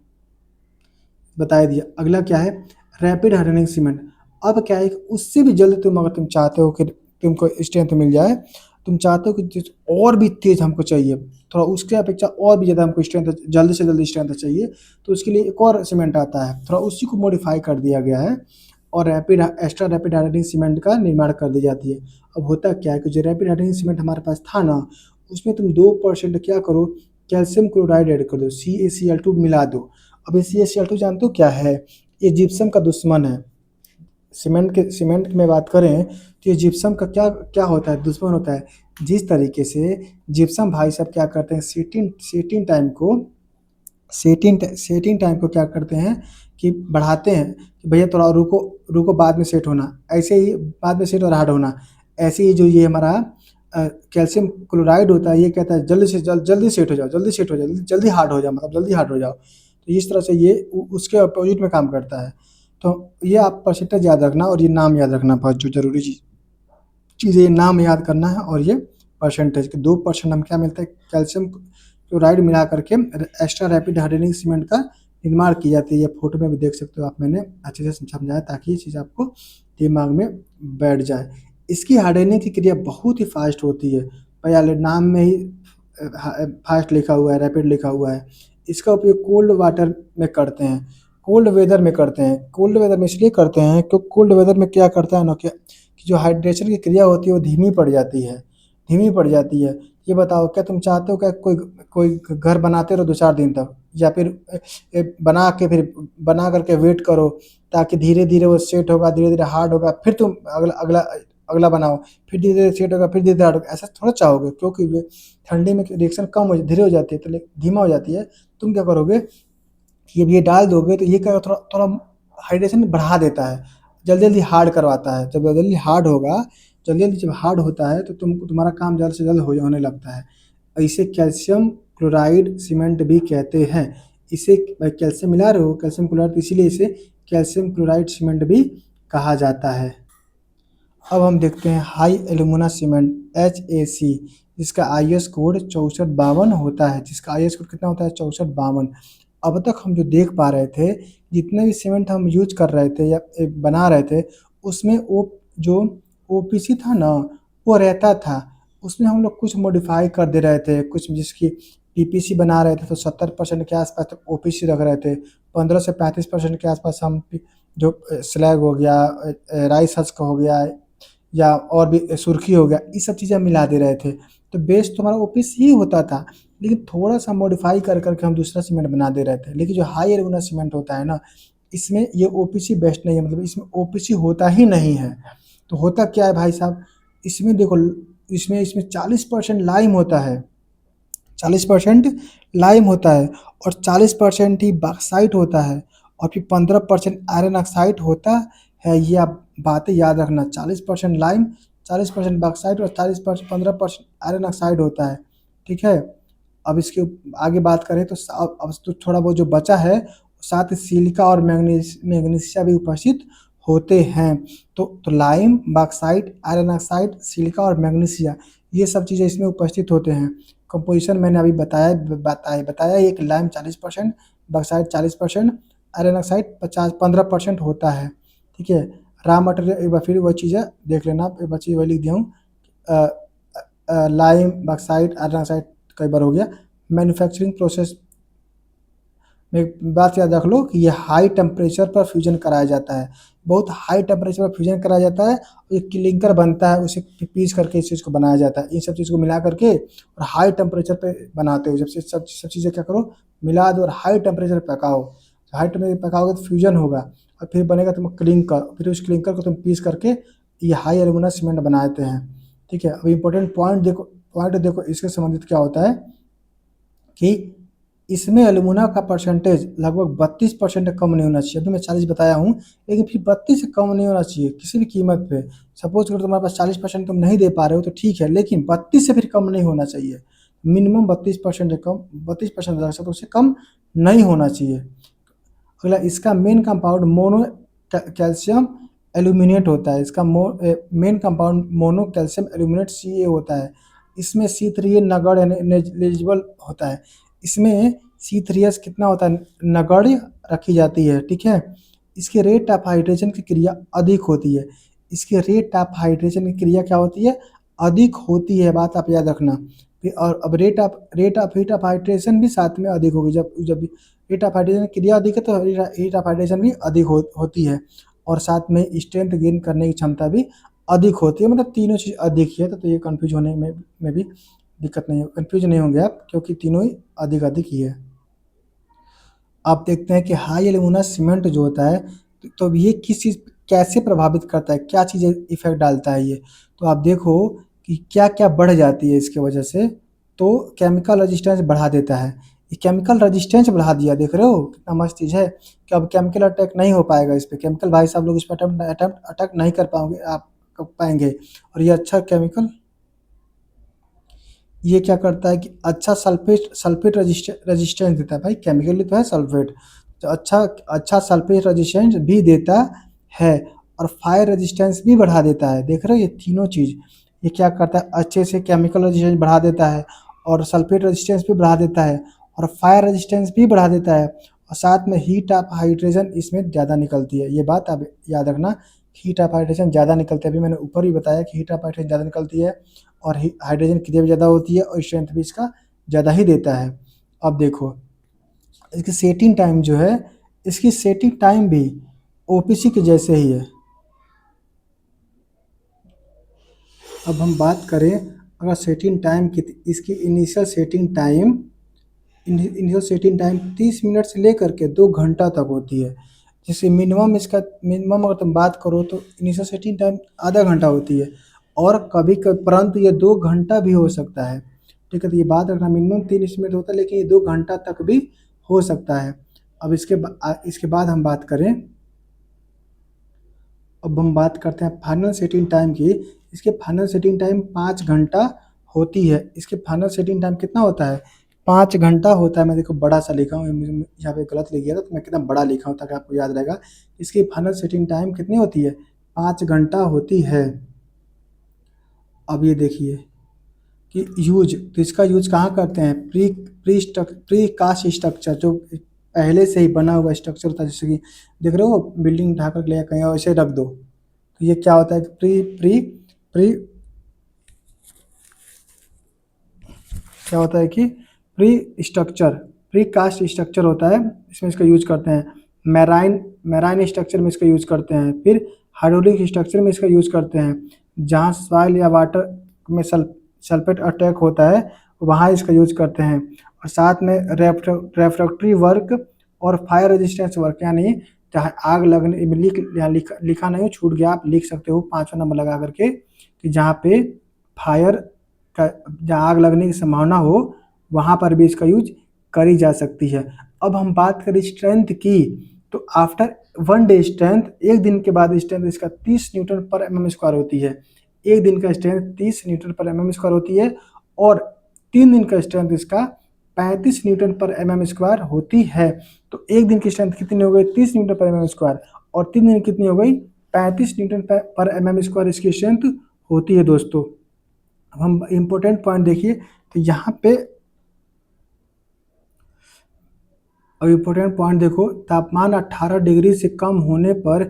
बता दिया। अगला क्या है, रैपिड हार्डनिंग सीमेंट। अब क्या है कि उससे भी जल्द अगर तुम चाहते हो कि तुमको स्ट्रेंथ मिल जाए, तुम चाहते हो कि और भी तेज हमको चाहिए, थोड़ा उसके अपेक्षा और भी ज़्यादा हमको स्ट्रेंथ, जल्दी से जल्दी स्ट्रेंथ चाहिए, तो उसके लिए एक और सीमेंट आता है, थोड़ा उसी को मॉडिफाई कर दिया गया है, और एक्स्ट्रा रैपिड हार्डनिंग सीमेंट का निर्माण कर दी जाती है। अब होता क्या है कि जो रैपिड हार्डनिंग सीमेंट हमारे पास था ना, उसमें तुम 2% क्या करो, कैल्शियम क्लोराइड ऐड कर दो, CaCl2 मिला दो। अब ये CaCl2 जानते हो क्या है, ये जिप्सम का दुश्मन है। सीमेंट में बात करें तो ये जिप्सम का क्या क्या होता है, दुश्मन होता है। जिस तरीके से जिप्सम भाई साहब क्या करते हैं, सेटिंग टाइम को क्या करते हैं कि बढ़ाते हैं, कि भैया थोड़ा रुको रुको, बाद में सेट होना, ऐसे ही बाद में सेट और हार्ड होना। ऐसे ही जो ये हमारा कैल्शियम क्लोराइड होता है, ये कहता है जल्दी से जल्दी सेट हो जाओ, जल्दी सेट हो जाओ, जल्दी हार्ड हो जाओ, मतलब जल्दी हार्ड हो जाओ। तो इस तरह से ये उसके अपोजिट में काम करता है। तो ये आप परसेंटेज याद रखना, और ये नाम याद रखना, बहुत जो जरूरी चीज़ है, ये नाम याद करना है, और ये परसेंटेज के 2% हम क्या मिलता है, कैल्शियम क्लोराइड मिला करके एक्स्ट्रा रैपिड हार्डनिंग सीमेंट का निर्माण की जाती है। ये फोटो में भी देख सकते हो आप, मैंने अच्छे से समझाया ताकि ये चीज़ आपको दिमाग में बैठ जाए। इसकी हार्डनिंग की क्रिया बहुत ही फास्ट होती है, पहले नाम में ही फास्ट लिखा हुआ है, रैपिड लिखा हुआ है। इसका उपयोग कोल्ड वाटर में करते हैं, कोल्ड वेदर में करते हैं। कोल्ड वेदर में इसलिए करते हैं क्योंकि कोल्ड वेदर में क्या करता है ना, कि जो हाइड्रेशन की क्रिया होती है वो धीमी पड़ जाती है, धीमी पड़ जाती है। ये बताओ, क्या तुम चाहते हो क्या कोई कोई घर बनाते रहो 2-4 दिन तक, या फिर बना करके वेट करो ताकि धीरे-धीरे वो सेट होगा, धीरे-धीरे हार्ड होगा, फिर तुम अगला अगला अगला बनाओ, फिर धीरे-धीरे सेट होगा, फिर धीरे-धीरे हार्ड होगा, ऐसा थोड़ा चाहोगे क्योंकि वे ठंडी में रिएक्शन कम हो धीरे हो जाती है, तो धीमा हो जाती है। तुम क्या करोगे कि अब ये डाल दोगे तो ये क्या थोड़ा थोड़ा हाइड्रेशन बढ़ा देता है, जल्दी-जल्दी हार्ड करवाता है। जब जल्दी हार्ड होगा, जल्दी-जल्दी जब हार्ड होता है तो तुम्हारा काम जल्द से जल्द होने लगता है। इसे कैल्शियम क्लोराइड सीमेंट भी कहते हैं। इसे कैल्शियम मिला रहे हो, कैल्शियम क्लोराइड, इसीलिए इसे कैल्शियम क्लोराइड सीमेंट भी कहा जाता है। अब हम देखते हैं हाई एल्यूमिना सीमेंट HAC, जिसका IS कोड 6452 होता है। जिसका IS कोड कितना होता है? 6452। अब तक हम जो देख पा रहे थे, जितने भी सीमेंट हम यूज कर रहे थे या बना रहे थे, उसमें वो जो OPC था ना, वो रहता था। उसमें हम लोग कुछ मॉडिफाई कर दे रहे थे, कुछ जिसकी PPC बना रहे थे तो 70% के आसपास तक OPC रख रहे थे। 15 से 35% के आसपास हम जो स्लैग हो गया, राइस हस्क हो गया, या और भी सुर्खी हो गया, ये सब चीज़ें मिला दे रहे थे। तो बेस तो हमारा OPC ही होता था, लेकिन थोड़ा-सा मॉडिफाई कर के हम दूसरा सीमेंट बना दे रहे थे। लेकिन जो हाई एल्यूमिना सीमेंट होता है ना, इसमें ये OPC बेस्ट नहीं है, मतलब इसमें OPC होता ही नहीं है। तो होता क्या है भाई साहब, इसमें देखो, इसमें इसमें 40% लाइम होता है, 40% लाइम होता है, और 40% ही बॉक्साइट होता है, और फिर 15% आयरन ऑक्साइड होता है। ये आप बातें याद रखना, 40% लाइम, 40% बॉक्साइट और 40% 15% आयरन ऑक्साइड होता है। ठीक है। अब इसके आगे बात करें तो अब तो थोड़ा बहुत जो बचा है, साथ ही सिलिका और मैग्नीशिया भी उपस्थित होते हैं। तो lime, bauxite, iron oxide, silica और मैग्नीशिया, ये सब चीज़ें इसमें उपस्थित होते हैं। कंपोजिशन मैंने अभी बताया, एक लाइम 40%, बॉक्साइट 40%, आयरन ऑक्साइड 15% होता है। ठीक है। रॉ मटेरियल एक बार फिर वही चीज़ है, देख लेना आप, एक बार चीज़ वही लिख दिया हूँ। लाइम, बॉक्साइट, आयरन ऑक्साइड कई बार हो गया। मैन्युफैक्चरिंग प्रोसेस में एक बात याद रख लो कि ये हाई टेम्परेचर पर फ्यूजन कराया जाता है, बहुत हाई टेम्परेचर पर फ्यूजन कराया जाता है, और एक क्लिंकर बनता है, उसे पीस करके इस चीज़ को बनाया जाता है। इन सब चीज़ को मिला करके और हाई टेम्परेचर पे बनाते हो। जब से सब सब चीज़ें क्या करो, मिला दो और हाई टेम्परेचर पे पकाओ। हाई टेम्परेचर पकाओगे तो फ्यूजन होगा, और फिर बनेगा तुम क्लिंकर, फिर उस क्लिंकर को तुम पीस करके ये हाई एल्यूमिना सीमेंट बनाते हैं। ठीक है। अब इम्पोर्टेंट पॉइंट देखो इसके संबंधित क्या होता है कि इसमें एल्यूमिना का परसेंटेज लगभग 32% कम नहीं होना चाहिए। अभी मैं 40 बताया हूँ, लेकिन फिर 32 से कम नहीं होना चाहिए किसी भी कीमत पे। सपोज करो तुम्हारे पास 40% तुम नहीं दे पा रहे हो तो ठीक है, लेकिन 32 से फिर कम नहीं होना चाहिए। मिनिमम 32% से कम, 32% रख सकते, उससे कम नहीं होना चाहिए। अगला, इसका main compound mono calcium aluminate होता है। इसका main compound mono calcium aluminate CA होता है। इसमें C3A नगण्य नेग्लिजिबल होता है। इसमें C3S कितना होता है, नगण्य रखी जाती है। ठीक है। इसके रेट ऑफ हाइड्रेशन की क्रिया अधिक होती है। इसके रेट ऑफ हाइड्रेशन की क्रिया क्या होती है, अधिक होती है, बात आप याद रखना। फिर और अब हीट ऑफ हाइड्रेशन भी साथ में अधिक होगी। जब जब हीट ऑफ हाइड्रेशन की क्रिया अधिक है तो हीट ऑफ हाइड्रेशन भी अधिक होती है, और साथ में स्ट्रेंथ गेन करने की क्षमता भी अधिक होती है। मतलब तीनों चीज़ अधिक ही है, तो ये कंफ्यूज होने में भी दिक्कत नहीं है, कंफ्यूज नहीं होंगे आप, क्योंकि तीनों ही अधिक अधिक ही है। आप देखते हैं कि हाई एल्यूमिना सीमेंट जो होता है, तो ये किस चीज़ कैसे प्रभावित करता है, क्या चीज़ें इफेक्ट डालता है ये। तो आप देखो कि क्या क्या बढ़ जाती है इसके वजह से। तो केमिकल रेजिस्टेंस बढ़ा देता है, ये केमिकल रेजिस्टेंस बढ़ा दिया, देख रहे हो कितना मस्त चीज़ है कि अब केमिकल अटैक नहीं हो पाएगा इस पर। केमिकल भाई साहब लोग इस पर अटैक नहीं कर पाओगे, आप पाएंगे। और ये अच्छा केमिकल, ये क्या करता है कि अच्छा सल्फेट रेजिस्टेंस देता है। भाई केमिकली तो है सल्फेट, तो अच्छा सल्फेट रेजिस्टेंस भी देता है, और फायर रेजिस्टेंस भी बढ़ा देता है। देख रहे हो ये तीनों चीज़, ये क्या करता है, अच्छे से केमिकल रेजिस्टेंस बढ़ा देता है, और सल्फेट रेजिस्टेंस भी बढ़ा देता है, और फायर रेजिस्टेंस भी बढ़ा देता है, और साथ में हीट ऑफ हाइड्रेशन इसमें ज़्यादा निकलती है। ये बात आप याद रखना, हीट ऑफ हाइड्रेशन ज़्यादा निकलती है। अभी मैंने ऊपर भी बताया कि हीट ऑफ हाइड्रेशन ज़्यादा निकलती है, और हाइड्रोजन क्रिया भी ज़्यादा होती है, और स्ट्रेंथ भी इसका ज़्यादा ही देता है। अब देखो इसकी सेटिंग टाइम जो है, इसकी सेटिंग टाइम भी OPC के जैसे ही है। अब हम बात करें अगर सेटिंग टाइम की, इसकी इनिशियल सेटिंग टाइम 30 मिनट से लेकर के 2 घंटा तक होती है। जैसे मिनिमम अगर तुम बात करो तो इनिशियल सेटिंग टाइम आधा घंटा होती है, और कभी कभी परंतु ये 2 घंटा भी हो सकता है। ठीक है, तो ये बात रखना मिनिमम 30 मिनट होता है, लेकिन ये 2 घंटा तक भी हो सकता है। अब इसके बाद हम बात करें, अब हम बात करते हैं फाइनल सेटिंग टाइम की। इसके फाइनल सेटिंग टाइम 5 घंटा होती है। इसके फाइनल सेटिंग टाइम कितना होता है? 5 घंटा होता है। मैं देखो बड़ा सा लिखा हूँ, यहाँ पे गलत लिख गया था, तो मैं कितना बड़ा लिखा हूँ ताकि आपको याद रहेगा। इसकी फाइनल सेटिंग टाइम कितनी होती है? 5 घंटा होती है। अब ये देखिए कि यूज, तो इसका यूज कहाँ करते हैं? प्री कास्ट स्ट्रक्चर, जो पहले से ही बना हुआ स्ट्रक्चर होता है, जैसे कि देख रहे हो बिल्डिंग ढाकर के ले कहीं ऐसे रख दो, तो ये क्या होता है? प्री प्री प्री क्या होता है कि प्री कास्ट स्ट्रक्चर होता है, इसमें इसका यूज करते हैं। मैराइन स्ट्रक्चर में इसका यूज करते हैं। फिर हाइड्रोलिक स्ट्रक्चर में इसका यूज करते हैं। जहाँ सॉइल या वाटर में सल्फेट अटैक होता है वहाँ इसका यूज करते हैं। और साथ में रेफ्रेक्टरी वर्क और फायर रेजिस्टेंस वर्क, यानी जहाँ आग लगने में लिखा नहीं हो, छूट गया, आप लिख सकते हो 5वां नंबर लगा करके, कि जहाँ पे फायर का, जहाँ आग लगने की संभावना हो वहाँ पर भी इसका यूज करी जा सकती है। अब हम बात करें स्ट्रेंथ की, तो आफ्टर 1 डे स्ट्रेंथ, एक दिन के बाद स्ट्रेंथ इसका 30 न्यूटन पर mm² होती है। एक दिन का स्ट्रेंथ 30 न्यूटन पर mm² होती है, और 3 दिन का स्ट्रेंथ इसका 35 न्यूटन पर mm² होती है। तो एक दिन की स्ट्रेंथ कितनी हो गई? 30 न्यूटन पर mm², और 3 दिन कितनी हो गई? 35 न्यूटन पर mm² इसकी स्ट्रेंथ होती है दोस्तों। अब हम इम्पोर्टेंट पॉइंट देखिए, तो यहाँ पे अब इम्पोर्टेंट पॉइंट देखो, तापमान 18 डिग्री से कम होने पर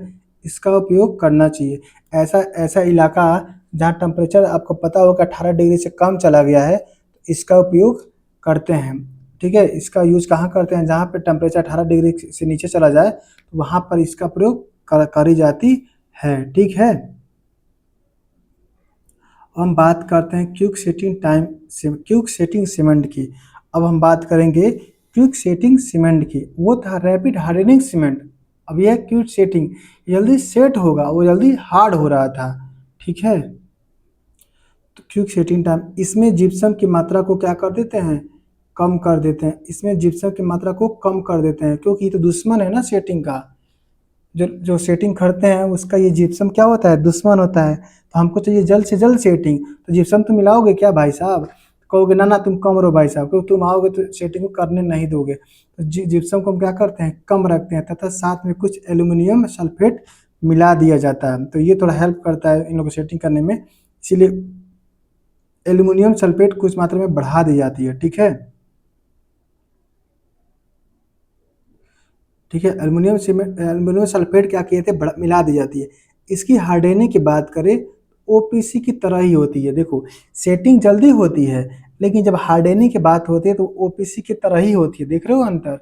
इसका उपयोग करना चाहिए। ऐसा ऐसा इलाका जहाँ टेम्परेचर आपको पता होगा 18 डिग्री से कम चला गया है, इसका उपयोग करते हैं। ठीक है, इसका यूज कहाँ करते हैं? जहाँ पे टेम्परेचर 18 डिग्री से नीचे चला जाए तो वहाँ पर इसका प्रयोग करी जाती है। ठीक है, हम बात करते हैं क्विक सेटिंग सीमेंट की। अब हम बात करेंगे क्विक सेटिंग सीमेंट की। वो था रैपिड हार्डनिंग सीमेंट, अब यह क्विक सेटिंग, जल्दी सेट होगा, वो जल्दी हार्ड हो रहा था। ठीक है, तो क्विक सेटिंग टाइम, इसमें जिप्सम की मात्रा को क्या कर देते हैं? कम कर देते हैं। इसमें जिप्सम की मात्रा को कम कर देते हैं, क्योंकि ये तो दुश्मन है ना सेटिंग का। जो जो सेटिंग करते हैं उसका ये जिप्सम क्या होता है? दुश्मन होता है। तो हमको चाहिए जल्द से जल्द सेटिंग, तो जिप्सम तुम मिलाओगे क्या भाई साहब? कहोगे ना ना तुम कम रहो भाई साहब, क्योंकि तुम आओगे तो सेटिंग को करने नहीं दोगे। तो जिप्सम को हम क्या करते हैं? कम रखते हैं, तथा साथ में कुछ एल्यूमिनियम सल्फेट मिला दिया जाता है, तो ये थोड़ा हेल्प करता है इन लोगों को सेटिंग करने में। इसीलिए एल्यूमिनियम सल्फेट कुछ मात्रा में बढ़ा दी जाती है। ठीक है, ठीक है, एल्यूमिनियम सल्फेट क्या किए थे? मिला दी जाती है। इसकी हार्डनिंग की बात करें, ओपीसी की तरह ही होती है। देखो सेटिंग जल्दी होती है, लेकिन जब हार्डनिंग की बात होती है तो ओपीसी की तरह ही होती है। देख रहे हो अंतर?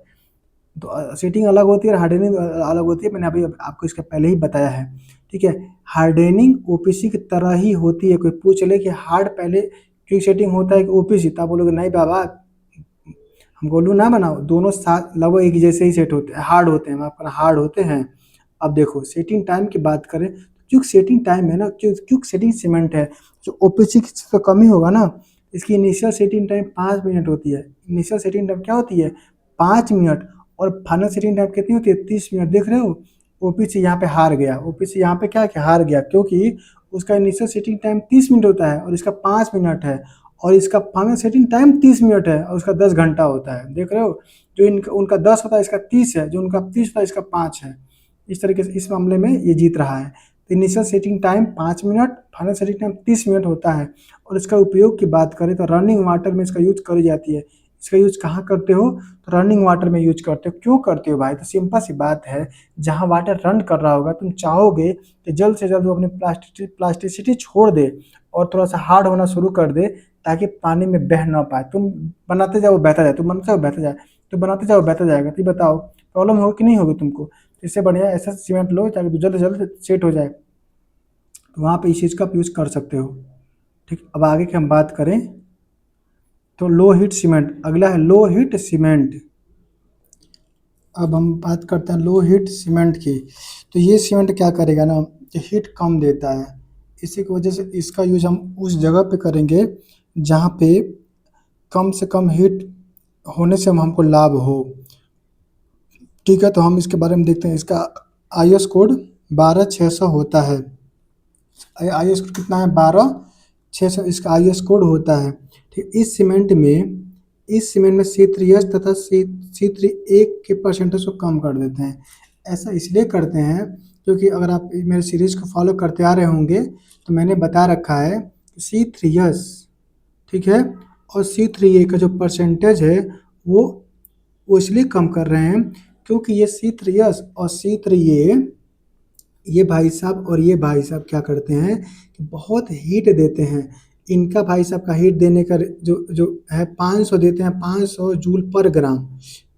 तो सेटिंग अलग होती है और हार्डनिंग अलग होती है, मैंने अभी आपको इसका पहले ही बताया है। ठीक है, हार्डनिंग ओपीसी की तरह ही होती है। कोई पूछ ले कि हार्ड पहले क्विक सेटिंग होता है कि ओपीसी, तब बोलोगे नहीं बाबा, हम गोलू ना बनाओ, दोनों साथ लगभग एक जैसे ही सेट होते हैं, हार्ड होते हैं, आपका हार्ड होते हैं। अब देखो सेटिंग टाइम की बात करें, क्विक सेटिंग टाइम है ना, क्विक सेटिंग सीमेंट है, जो ओपीसी की तो कम ही होगा ना। इसकी इनिशियल सेटिंग टाइम 5 मिनट होती है। इनिशियल सेटिंग टाइम क्या होती है? 5 मिनट। और फाइनल सेटिंग टाइम कितनी होती है? 30 मिनट। देख रहे हो, ओपीसी यहाँ पे हार गया, ओपीसी यहाँ पे क्या हार गया, क्योंकि उसका इनिशियल सेटिंग टाइम 30 मिनट होता है और इसका 5 मिनट है, और इसका फाइनल सेटिंग टाइम 30 मिनट है और उसका 10 घंटा होता है। देख रहे हो, जो इनका उनका 10 होता है, इसका 30 है, जो उनका 30 होता है, इसका 5 है। इस तरीके से इस मामले में ये जीत रहा है। तो initial setting time 5 minute, final setting time 30 minute होता है। और इसका उपयोग की बात करें तो रनिंग वाटर में इसका यूज करी जाती है। इसका यूज कहाँ करते हो? तो रनिंग वाटर में यूज करते हो। क्यों करते हो भाई? तो सिंपल सी बात है, जहाँ वाटर रन कर रहा होगा, तुम चाहोगे कि जल्द से जल्द वो अपनी प्लास्टिसिटी छोड़ दे और थोड़ा सा हार्ड होना शुरू कर दे, ताकि पानी में बह ना पाए। तुम बनाते जाओ बहता जाए, तुम बनाते जाओ बहता जाए, तो बनाते जाओ बहता जाएगा। तो बताओ प्रॉब्लम होगी कि नहीं होगी तुमको? इससे बढ़िया ऐसा सीमेंट लो ताकि जल्द से जल्द सेट हो जाए, तो वहाँ पे इस चीज़ का यूज़ कर सकते हो। ठीक, अब आगे की हम बात करें तो लो हीट सीमेंट, अगला है लो हीट सीमेंट। अब हम बात करते हैं लो हीट सीमेंट की। तो ये सीमेंट क्या करेगा ना, कि हीट कम देता है। इसी की वजह से इसका यूज हम उस जगह पे करेंगे जहाँ पे कम से कम हीट होने से हमको लाभ हो। ठीक है, तो हम इसके बारे में देखते हैं। इसका आईएस कोड 12600 होता है। आईएस कोड कितना है? 12600 इसका आईएस कोड होता है। ठीक, इस सीमेंट में C3H तथा सी थ्री एक के परसेंटेज को कम कर देते हैं। ऐसा इसलिए करते हैं क्योंकि अगर आप मेरे सीरीज को फॉलो करते आ रहे होंगे तो मैंने बता रखा है कि C3H, ठीक है, और C3A का जो परसेंटेज है वो वो इसलिए कम कर रहे हैं क्योंकि ये C3H और C3A, ये भाई साहब और ये भाई साहब क्या करते हैं कि बहुत हीट देते हैं। इनका भाई साहब का हीट देने का जो जो है 500 देते हैं, 500 जूल पर ग्राम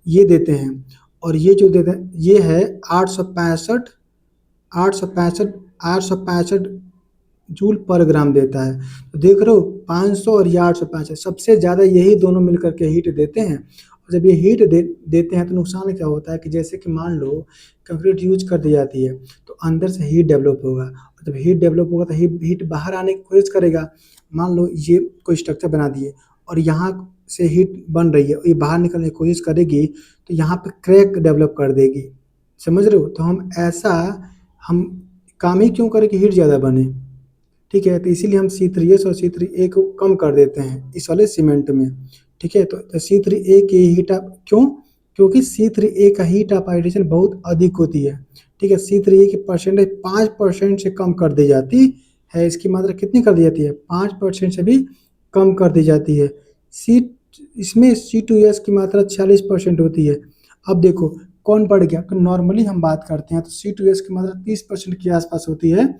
ये देते हैं। और ये जो देते हैं ये है 865 865 865 जूल पर ग्राम देता है। तो देख रहे हो 500 और ये 865, सबसे ज़्यादा यही दोनों मिलकर के हीट देते हैं। और जब ये हीट देते हैं तो नुकसान क्या होता है कि जैसे कि मान लो कंक्रीट यूज कर दी जाती है तो अंदर से हीट डेवलप होगा, और जब हीट डेवलप होगा तो हीट बाहर आने की कोशिश करेगा। मान लो ये कोई स्ट्रक्चर बना दिए और यहाँ से हीट बन रही है और ये बाहर निकलने की कोशिश करेगी तो यहाँ पे क्रैक डेवलप कर देगी। समझ रहे हो? तो हम काम ही क्यों करें कि हीट ज़्यादा बने। ठीक है, तो इसीलिए हम C3H और C3A को कम कर देते हैं इस वाले सीमेंट में। ठीक है, तो C3A की हीट अप क्यों? क्योंकि C3A का हीट अपाइडेशन बहुत अधिक होती है। ठीक है, C3A की परसेंटेज 5% से कम कर दी जाती है। इसकी मात्रा कितनी कर दी जाती है? 5% से भी कम कर दी जाती है। सी इसमें C2S की मात्रा 46% होती है। अब देखो कौन बढ़ गया? तो नॉर्मली हम बात करते हैं तो C2S की मात्रा 30% के आसपास होती है।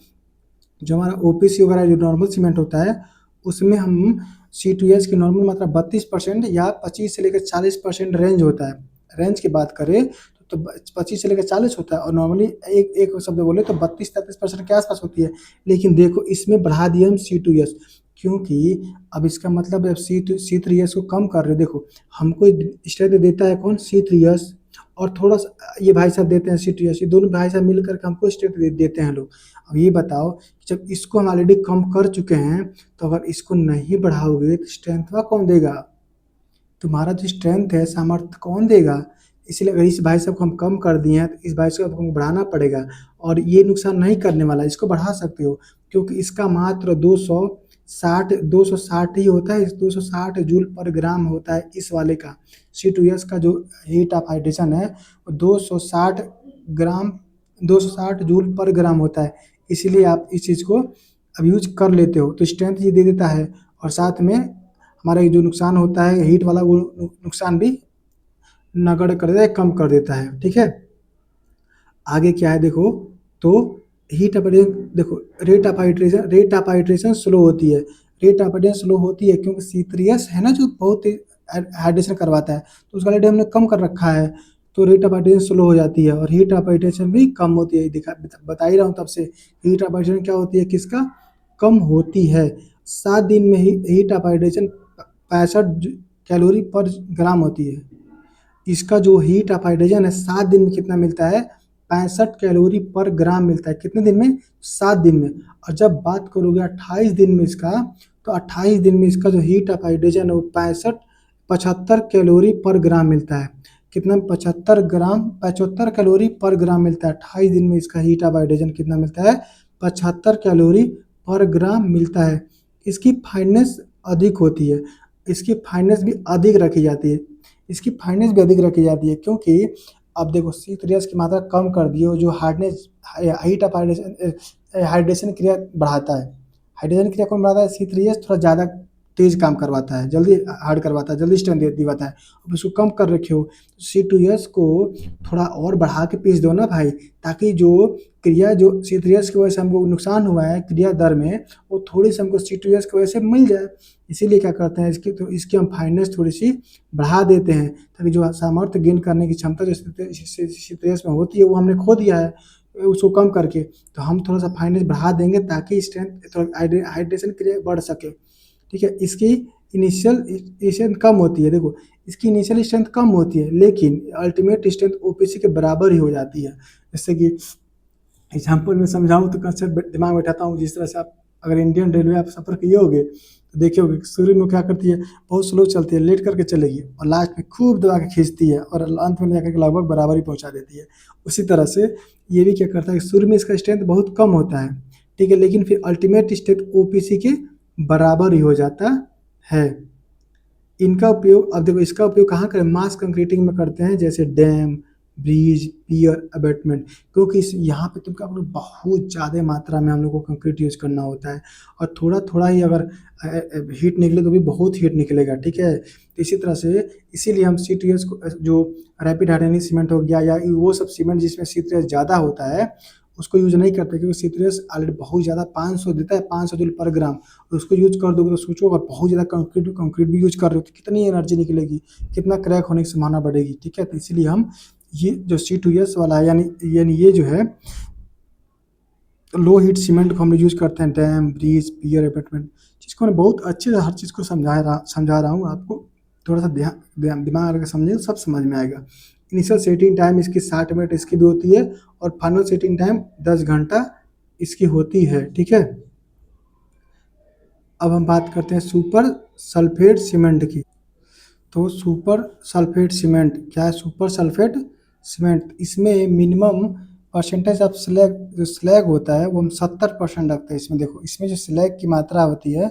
जो हमारा ओपीसी वगैरह जो नॉर्मल सीमेंट होता है उसमें हम C2H की नॉर्मल मात्रा 32% या 25 से लेकर 40% रेंज होता है। रेंज की बात करें तो 25 से लेकर 40 होता है, और नॉर्मली एक एक शब्द बोले तो 32-33% के आसपास होती है। लेकिन देखो इसमें बढ़ा दिया हम C2H, क्योंकि अब इसका मतलब है C3H को कम कर रहे हो। देखो हमको स्ट्रेंथ देता है कौन? C3H, और थोड़ा सा ये भाई साहब देते हैं C2H। ये दोनों भाई साहब मिलकर के हमको स्ट्रेंथ देते हैं लोग। अब ये बताओ जब इसको हम ऑलरेडी कम कर चुके हैं तो अगर इसको नहीं बढ़ाओगे तो स्ट्रेंथ कौन देगा? तुम्हारा जो स्ट्रेंथ है, सामर्थ्य कौन देगा? इसलिए अगर इस भाई साहब को हम कम कर दिए हैं तो इस भाई साहब को हमको बढ़ाना पड़ेगा। और ये नुकसान नहीं करने वाला, इसको बढ़ा सकते हो क्योंकि इसका मात्र 260 ही होता है। 260 जूल पर ग्राम होता है इस वाले का। C2S का जो हीट ऑफ हाइड्रेशन है वो 260 जूल पर ग्राम होता है। इसीलिए आप इस चीज़ को अब यूज कर लेते हो तो स्ट्रेंथ ये दे देता है, और साथ में हमारा ये जो नुकसान होता है हीट वाला वो नुकसान भी नगण्य कर देता है, कम कर देता है। ठीक है, आगे क्या है देखो, तो हीट अपडेशन देखो, रेट ऑफ हाइड्रेशन स्लो होती है। रेट ऑफ हाइड्रेशन स्लो होती है क्योंकि C3H है ना जो बहुत हाइड्रेशन करवाता है, तो उसका रेट हमने कम कर रखा है, तो रेट ऑफ हाइड्रेशन स्लो हो जाती है और हीट ऑफ हाइड्रेशन भी कम होती है। बता ही रहा हूँ तब से, हीट ऑफ हाइड्रेशन क्या होती है, किसका कम होती है? 7 दिन में ही हीट ऑफ हाइड्रेशन 65 कैलोरी पर ग्राम होती है। इसका जो हीट ऑफ हाइड्रोजन है 7 दिन में कितना मिलता है? 65 कैलोरी पर ग्राम मिलता है। कितने दिन में? 7 दिन में। और जब बात करोगे 28 दिन में इसका, तो 28 दिन में इसका जो हीट ऑफ हाइड्रोजन है वो 75 कैलोरी पर ग्राम मिलता है। कितना? 75 कैलोरी पर ग्राम मिलता है। 28 दिन में इसका हीट ऑफ हाइड्रोजन कितना मिलता है? 75 कैलोरी पर ग्राम मिलता है। इसकी फाइननेस अधिक होती है, इसकी फाइननेस भी अधिक रखी जाती है। इसकी फाइननेस भी अधिक रखी जाती है क्योंकि अब देखो C3H की मात्रा कम कर दी हो जो हार्डनेस हीट ऑफ हाइड्रेशन क्रिया बढ़ाता है। हाइड्रेशन क्रिया कौन बढ़ाता है? C3H थोड़ा ज़्यादा तेज काम करवाता है, जल्दी हार्ड करवाता है, जल्दी स्ट्रेंथ दिवाता है। अब उसको कम कर रखे हो तो C2H को थोड़ा और बढ़ा के पीस दो ना भाई, ताकि जो क्रिया जो C3H की वजह से हमको नुकसान हुआ है क्रिया दर में, वो थोड़ी सी हमको C2H की वजह से मिल जाए। इसीलिए क्या करते हैं इसकी हम फाइननेस थोड़ी सी बढ़ा देते हैं, ताकि जो सामर्थ्य गेन करने की क्षमता जो C3H में होती है वो हमने खो दिया है उसको कम करके। तो हम थोड़ा सा फाइननेस बढ़ा देंगे ताकि स्ट्रेंथ थोड़ा हाइड्रेशन क्रिया बढ़ सके। ठीक है, इसकी इनिशियल स्ट्रेंथ कम होती है, देखो इसकी इनिशियल स्ट्रेंथ कम होती है लेकिन अल्टीमेट स्ट्रेंथ ओपीसी के बराबर ही हो जाती है। जैसे कि एग्जाम्पल में समझाऊँ तो कंसेप्ट दिमाग में बैठाता हूँ, जिस तरह से आप अगर इंडियन रेलवे आप सफ़र किए होगे तो देखे होगे शुरू में क्या करती है, बहुत स्लो चलती है, लेट करके चलेगी और लास्ट में खूब दबा के खींचती है और अंत में जाकर के लगभग बराबर ही पहुंचा देती है। उसी तरह से ये भी क्या करता है, शुरू में इसका स्ट्रेंथ बहुत कम होता है, ठीक है, लेकिन फिर अल्टीमेट स्ट्रेंथ ओपीसी के बराबर ही हो जाता है। इनका उपयोग, अब देखो इसका उपयोग कहाँ करें, मास कंक्रीटिंग में करते हैं, जैसे डैम, ब्रिज, पियर, अबेटमेंट, क्योंकि इस यहाँ पे तुमको लोग बहुत ज़्यादा मात्रा में हम लोग को कंक्रीट यूज करना होता है और थोड़ा थोड़ा ही अगर हीट निकले तो भी बहुत हीट निकलेगा, ठीक है। तो इसी तरह से इसीलिए हम CTS को जो रैपिड हार्डनिंग सीमेंट हो गया या वो सब सीमेंट जिसमें CTS ज़्यादा होता है उसको यूज नहीं करते, क्योंकि CTS ऑलरेडी बहुत ज़्यादा 500 देता है, 500 जूल पर ग्राम, उसको यूज कर दोगे तो सोचो अगर बहुत ज़्यादा कंक्रीट भी यूज कर रहे हो तो कितनी एनर्जी निकलेगी, कितना क्रैक होने की संभावना बढ़ेगी, ठीक है। तो इसीलिए हम ये जो C2S वाला है यानी ये जो है लो हीट सीमेंट को हम लोग यूज करते हैं डैम, ब्रिज, पियर, अबेटमेंट, जिसको मैं बहुत अच्छे से हर चीज़ को समझा रहा हूँ आपको, थोड़ा सा दिमाग लगा समझे तो सब समझ में आएगा। इनिशियल सेटिंग टाइम इसकी 60 मिनट इसकी भी होती है और फाइनल सेटिंग टाइम 10 घंटा इसकी होती है, ठीक है। अब हम बात करते हैं सुपर सल्फेट सीमेंट की। तो सुपर सल्फेट सीमेंट क्या है, सुपर सल्फेट सीमेंट, इसमें मिनिमम परसेंटेज ऑफ स्लैग, जो स्लैग होता है वो हम 70% रखते हैं इसमें। देखो इसमें जो स्लैग की मात्रा होती है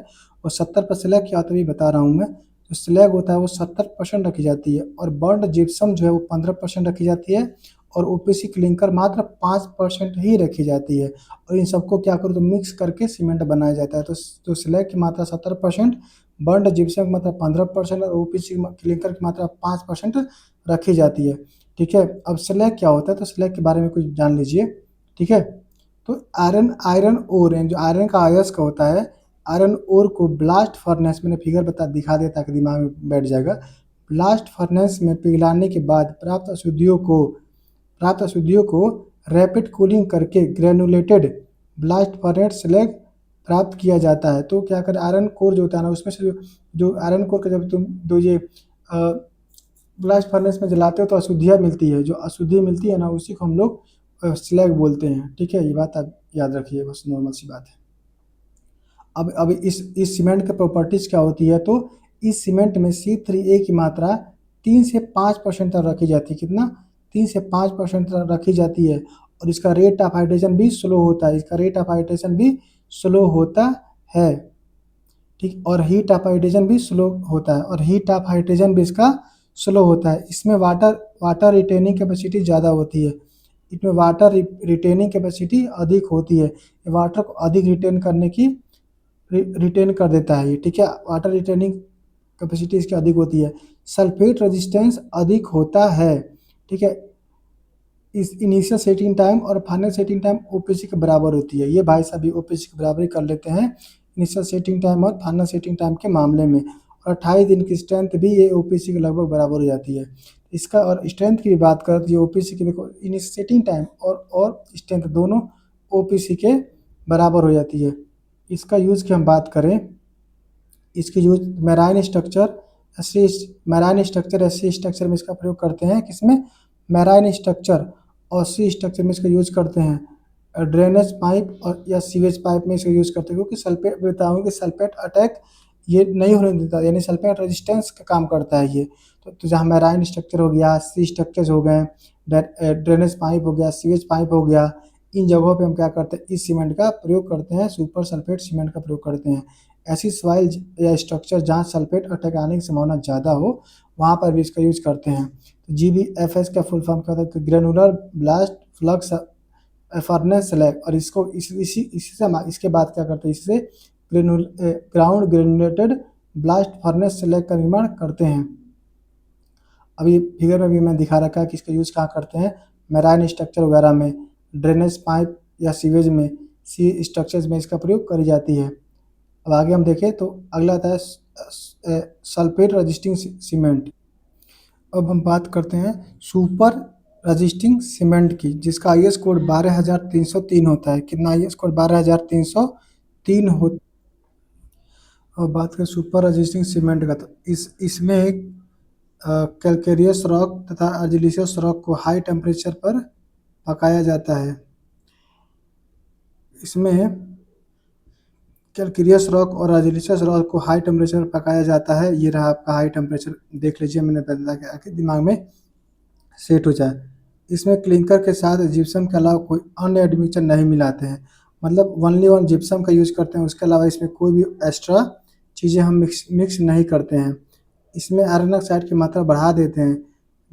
वो 70%, स्लैग क्या होता है भी बता रहा हूँ मैं, जो स्लैग होता है वो 70% रखी जाती है और बर्न्ड जिप्सम जो है वो 15% रखी जाती है और ओपीसी क्लिंकर मात्र 5% ही रखी जाती है और इन सबको क्या करो तो मिक्स करके सीमेंट बनाया जाता है। तो जो स्लैग की मात्रा 70%, बर्न्ड जिप्सम की मात्रा 15% और ओपीसी क्लिंकर की मात्रा 5% रखी जाती है, ठीक है। अब स्लैग क्या होता है, तो स्लैग के बारे में कुछ जान लीजिए, ठीक है। तो आयरन ओर है, जो आयरन का अयस्क होता है, आयरन ओर को ब्लास्ट फर्नेस, मैंने फिगर दिखा दिया ताकि दिमाग में बैठ जाएगा, ब्लास्ट फर्नेस में पिघलाने के बाद प्राप्त अशुद्धियों को रैपिड कूलिंग करके ग्रेनुलेटेड ब्लास्ट फर्नेस स्लैग प्राप्त किया जाता है। तो क्या करें, आयरन कोर जो होता है ना उसमें से जो आयरन कोर का जब तुम दो ये ब्लास्ट फर्नेस में जलाते हो तो अशुद्धियाँ मिलती है, जो अशुद्धि मिलती है ना उसी को हम लोग स्लैग बोलते हैं, ठीक है। ये बात आप याद रखिए, बस नॉर्मल सी बात है। अब इस सीमेंट की प्रॉपर्टीज क्या होती है, तो इस सीमेंट में C3A की मात्रा 3 से 5% तक रखी जाती है, कितना, 3 से 5% तक रखी जाती है और इसका रेट ऑफ हाइड्रेशन भी स्लो होता है, इसका रेट ऑफ हाइड्रेशन भी स्लो होता है, ठीक, और हीट ऑफ हाइड्रेशन भी स्लो होता है और हीट ऑफ हाइड्रेशन भी इसका स्लो होता है। इसमें वाटर रिटेनिंग कैपेसिटी ज़्यादा होती है, इसमें वाटर रिटेनिंग कैपेसिटी अधिक होती है, वाटर को अधिक रिटेन कर देता है ये, ठीक है, वाटर रिटेनिंग कैपेसिटी इसकी अधिक होती है। सल्फेट रेजिस्टेंस अधिक होता है, ठीक है। इस इनिशियल सेटिंग टाइम और फाइनल सेटिंग टाइम ओपीसी के बराबर होती है, ये भाई साहब भी ओपीसी के बराबर ही कर लेते हैं इनिशियल सेटिंग टाइम और फाइनल सेटिंग टाइम के मामले में, और 28 दिन की स्ट्रेंथ भी ये ओपीसी के लगभग बराबर हो जाती है। इसका और स्ट्रेंथ की भी बात करें तो ये ओपीसी की, देखो इनिशियल सेटिंग टाइम और स्ट्रेंथ दोनों ओपीसी के बराबर हो जाती है। इसका यूज़ की हम बात करें, इसकी use marine structure SC structure में इसका प्रयोग करते हैं, किसमें, मैराइन स्ट्रक्चर और सी स्ट्रक्चर में इसका यूज करते हैं। ड्रेनेज पाइप और या सीवेज पाइप में इसका यूज करते हैं, क्योंकि सल्फेट बताऊँ कि सल्फेट अटैक ये नहीं होने देता, यानी सल्फेट रेजिस्टेंस का काम करता है ये। तो जहाँ मैराइन स्ट्रक्चर हो गया, सी स्ट्रक्चर्स हो गए, ड्रेनेज पाइप हो गया, सीवेज पाइप हो गया, इन जगहों पे हम क्या करते हैं, इस सीमेंट का प्रयोग करते हैं, सुपर सल्फेट सीमेंट का प्रयोग करते हैं। ऐसी सॉइल या स्ट्रक्चर जहाँ सल्फेट अटैक आने की संभावना ज़्यादा हो वहाँ पर भी इसका यूज करते हैं। तो GBFS का फुल फॉर्म क्या होता है, granular blast flux furnace slag, और इसी से हम इसके बाद क्या करते हैं, इससे ground granulated blast furnace slag का निर्माण करते हैं। अभी फिगर में भी मैं दिखा रखा है कि इसका यूज कहाँ करते हैं, मैराइन स्ट्रक्चर वगैरह में, ड्रेनेज पाइप या सीवेज में, सी स्ट्रक्चर्स में इसका प्रयोग करी जाती है। अब आगे हम देखें तो अगला आता है सल्फेट रजिस्टिंग सीमेंट। अब हम बात करते हैं सुपर रजिस्टिंग सीमेंट की, जिसका IS कोड 12303 होता है, कितना IS कोड 12303 हो। और बात करें सुपर रजिस्टिंग सीमेंट का, तो इसमें कैलकेरियस रॉक तथा अर्जिलिशियस रॉक को हाई टेम्परेचर पर पकाया जाता है। इसमें कैलकेरियस रॉक और अर्जिलिशियस रॉक को हाई टेम्परेचर पर पकाया जाता है। ये रहा आपका हाई टेम्परेचर, देख लीजिए, मैंने बताया कि आपके दिमाग में सेट हो जाए। इसमें क्लिंकर के साथ जिप्सम के अलावा कोई अन्य एडमिक्सचर नहीं मिलाते हैं, मतलब ओनली वन जिप्सम का यूज़ करते हैं, उसके अलावा इसमें कोई भी एक्स्ट्रा चीज़ें हम मिक्स नहीं करते हैं। इसमें आयरन ऑक्साइड की मात्रा बढ़ा देते हैं,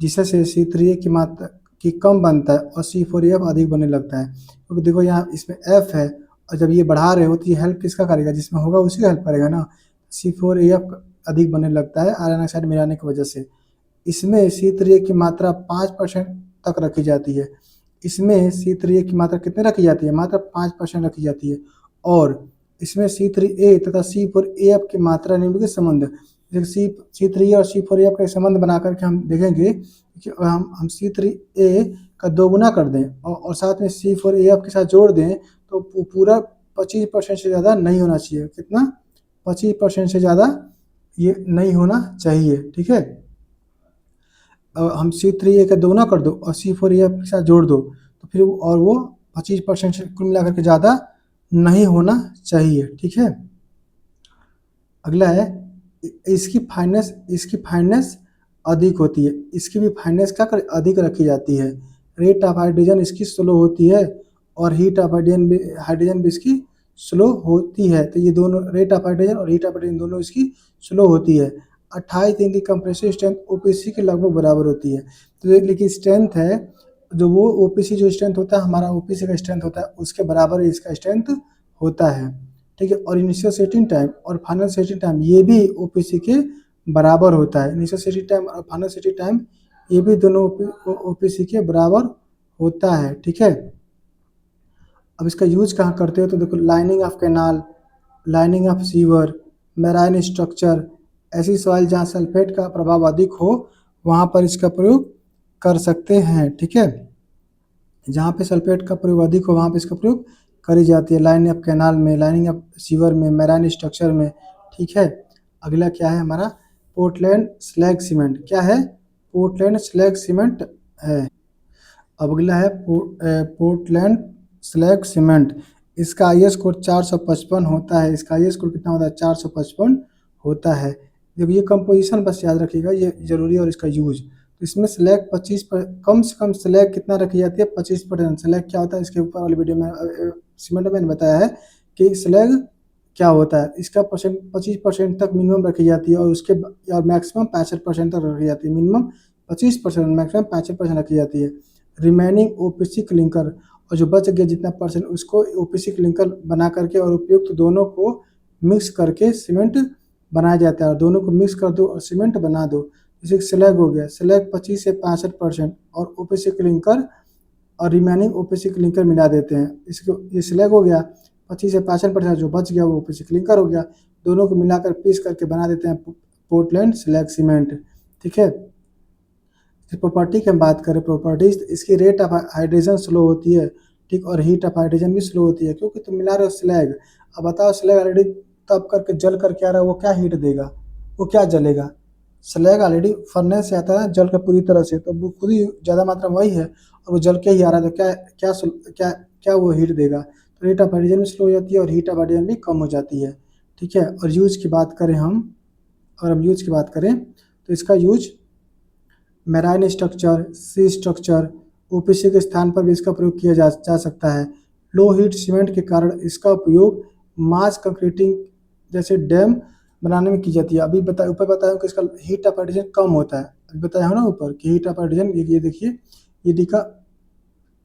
जिससे से C3A की मात्रा की कम बनता है और C4AF अधिक बनने लगता है। क्योंकि देखो यहाँ इसमें F है, और जब ये बढ़ा रहे हो तो ये हेल्प किसका करेगा, जिसमें होगा उसी का हेल्प करेगा ना। C4AF अधिक बनने लगता है आयरन ऑक्साइड मिलाने की वजह से। इसमें C3A की मात्रा 5% तक रखी जाती है। इसमें C3A की मात्रा कितने रखी जाती है, मात्र 5% रखी जाती है। और इसमें C3A तथा C4AF की मात्रा निम्नलिखित संबंध, जैसे C3A और C4AF का संबंध बना करके हम देखेंगे कि हम C3A का दोगुना कर दें और साथ में C4AF के साथ जोड़ दें, तो पूरा 25% से ज़्यादा नहीं होना चाहिए। कितना, 25% से ज़्यादा ये नहीं होना चाहिए, ठीक है। हम C3A का दोगुना कर दो और C4AF के साथ जोड़ दो, तो फिर वो 25% से कुल मिलाकर के ज़्यादा नहीं होना चाहिए, ठीक है। अगला है इसकी फाइनेंस अधिक होती है। इसकी भी फाइनेंस क्या कर अधिक रखी जाती है। रेट ऑफ हाइड्रोजन इसकी स्लो होती है और हीट ऑफ हाइड्रोजन भी इसकी स्लो होती है। तो ये दोनों, रेट ऑफ हाइड्रोजन और हीट ऑफ हाइड्रोजन दोनों इसकी स्लो होती है। 28 दिन की कंप्रेसिव स्ट्रेंथ OPC के लगभग बराबर होती है। तो लेकिन स्ट्रेंथ है जो, वो OPC जो स्ट्रेंथ होता है, हमारा OPC का स्ट्रेंथ होता है, उसके बराबर इसका स्ट्रेंथ होता है, ठीक है। और इनिशियल सेटिंग टाइम और फाइनल सेटिंग टाइम ये भी OPC के बराबर होता है। इनिशियल सेटिंग टाइम और फाइनल सेटिंग टाइम ये भी दोनों OPC के बराबर होता है, ठीक है। अब इसका यूज कहाँ करते हो, तो देखो, lining of canal, lining of sewer, marine structure, ऐसी सॉइल जहाँ सल्फेट का प्रभाव अधिक हो वहाँ पर इसका प्रयोग कर सकते हैं, ठीक है। जहाँ पे सल्फेट का प्रयोग अधिक हो वहाँ पे इसका प्रयोग करी जाती है, लाइनिंग ऑफ कैनाल में, लाइनिंग ऑफ सीवर में, मैराइन स्ट्रक्चर में, ठीक है। अगला क्या है हमारा, पोर्टलैंड स्लैग सीमेंट। क्या है, पोर्टलैंड स्लैग सीमेंट है। अब अगला है पोर्टलैंड स्लैग सीमेंट। इसका IS कोड 455 होता है। इसका IS कोड कितना होता है, 455 होता है। जब ये कंपोजिशन बस याद रखिएगा, ये जरूरी है, और इसका यूज, तो इसमें स्लैग 25 पर, कम से कम स्लैग कितना रखी जाती है, 25%। स्लैग क्या होता है, इसके ऊपर वाली वीडियो में सीमेंट में मैंने बताया है कि स्लैग क्या होता है। इसका 25% तक मिनिमम रखी जाती है, और उसके और मैक्सिमम 65% तक रखी जाती है। मिनिमम 25%, मैक्सिमम 65% रखी जाती है। रिमेनिंग OPC क्लिंकर, और जो बच गया जितना परसेंट, उसको OPC क्लिंकर बना करके और उपयुक्त दोनों को मिक्स करके सीमेंट बनाया जाता है। और दोनों को मिक्स कर दो और सीमेंट बना दो, जैसे स्लैग हो गया। स्लैग 25 से 65% और OPC क्लिंकर और रिमेनिंग OPC क्लिंकर मिला देते हैं। इसको, ये स्लैग हो गया, 25 से 65% जो बच गया वो OPC क्लिंकर हो गया। दोनों को मिलाकर पीस करके बना देते हैं पोर्टलैंड स्लैग सीमेंट, ठीक है। प्रॉपर्टी की हम बात करें, प्रॉपर्टीज, इसकी रेट ऑफ हाइड्रोजन स्लो होती है, ठीक, और हीट ऑफ हाइड्रोजन भी स्लो होती है, क्योंकि तुम मिला रहे हो स्लैग। अब बताओ, स्लैग ऑलरेडी तब करके जल करके आ रहा है, वो क्या हीट देगा, वो क्या जलेगा। स्लैग ऑलरेडी फर्नेस से आता है जल के पूरी तरह से, तो वो खुद ही ज़्यादा मात्रा में वही है, और वो जल के ही आ रहा है, तो क्या क्या क्या क्या वो हीट देगा। तो रेट ऑफ हाइड्रोजन भी स्लो हो जाती है और हीट ऑफ हाइड्रोजन भी कम हो जाती है, ठीक है। और यूज की बात करें हम, और हम यूज की बात करें, तो इसका यूज मैराइन स्ट्रक्चर, सी स्ट्रक्चर, OPC के स्थान पर भी इसका प्रयोग किया जा सकता है। लो हीट सीमेंट के कारण इसका उपयोग मास कंक्रीटिंग जैसे डैम बनाने में की जाती है। अभी ऊपर बताया कि इसका हीट ऑफ हाइड्रोजन कम होता है। अभी बताया हो ना ऊपर कि हीट ऑफ हाइड्रोजन, ये देखिए, ये दिखा,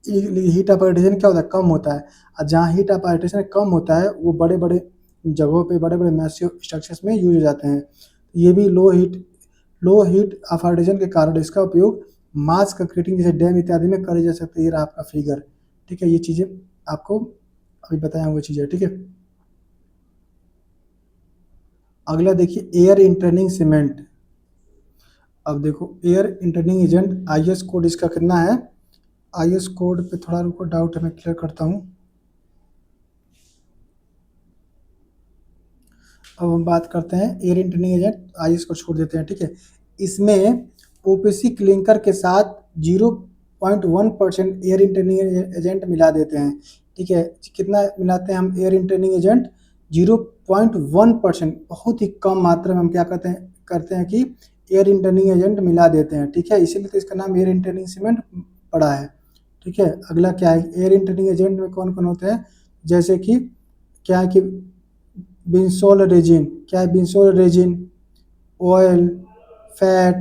हीट ऑफ हाइड्रोजन क्या होता है, कम होता है। और जहाँ हीट ऑफ हाइड्रोजन कम होता है वो बड़े बड़े जगहों पे, बड़े बड़े मैसिव स्ट्रक्चर्स में यूज हो जाते हैं। ये भी लो हीट ऑफ हाइड्रोजन के कारण इसका उपयोग मास कंक्रीटिंग जैसे डैम इत्यादि में करी जा सकती है। ये रहा आपका फिगर, ठीक है। ये चीज़ें आपको अभी बताया हुआ चीज़ें, ठीक है। अगला देखिए, एयर इंटरनिंग सीमेंट। अब देखो, एयर इंटरनिंग एजेंट, IS कोड इसका कितना है। IS कोड पे थोड़ा रुको, डाउट है, मैं क्लियर करता हूँ। अब हम बात करते हैं एयर इंटरनिंग एजेंट, आइए इसको छोड़ देते हैं, ठीक है। इसमें ओपीसी क्लिंकर के साथ 0.1% एयर इंटरनिंग एजेंट मिला देते हैं, ठीक है। कितना मिलाते हैं हम एयर इंटरनिंग एजेंट? 0.1%, बहुत ही कम मात्रा में हम क्या करते हैं कि एयर इंटरनिंग एजेंट मिला देते हैं, ठीक है। इसीलिए तो इसका नाम एयर इंटरनिंग सीमेंट पड़ा है, ठीक है। अगला क्या है, एयर इंटरनिंग एजेंट में कौन कौन होते हैं? जैसे कि क्या है कि बिंसोल रेजिन, क्या है Vinsol resin, oil, fat,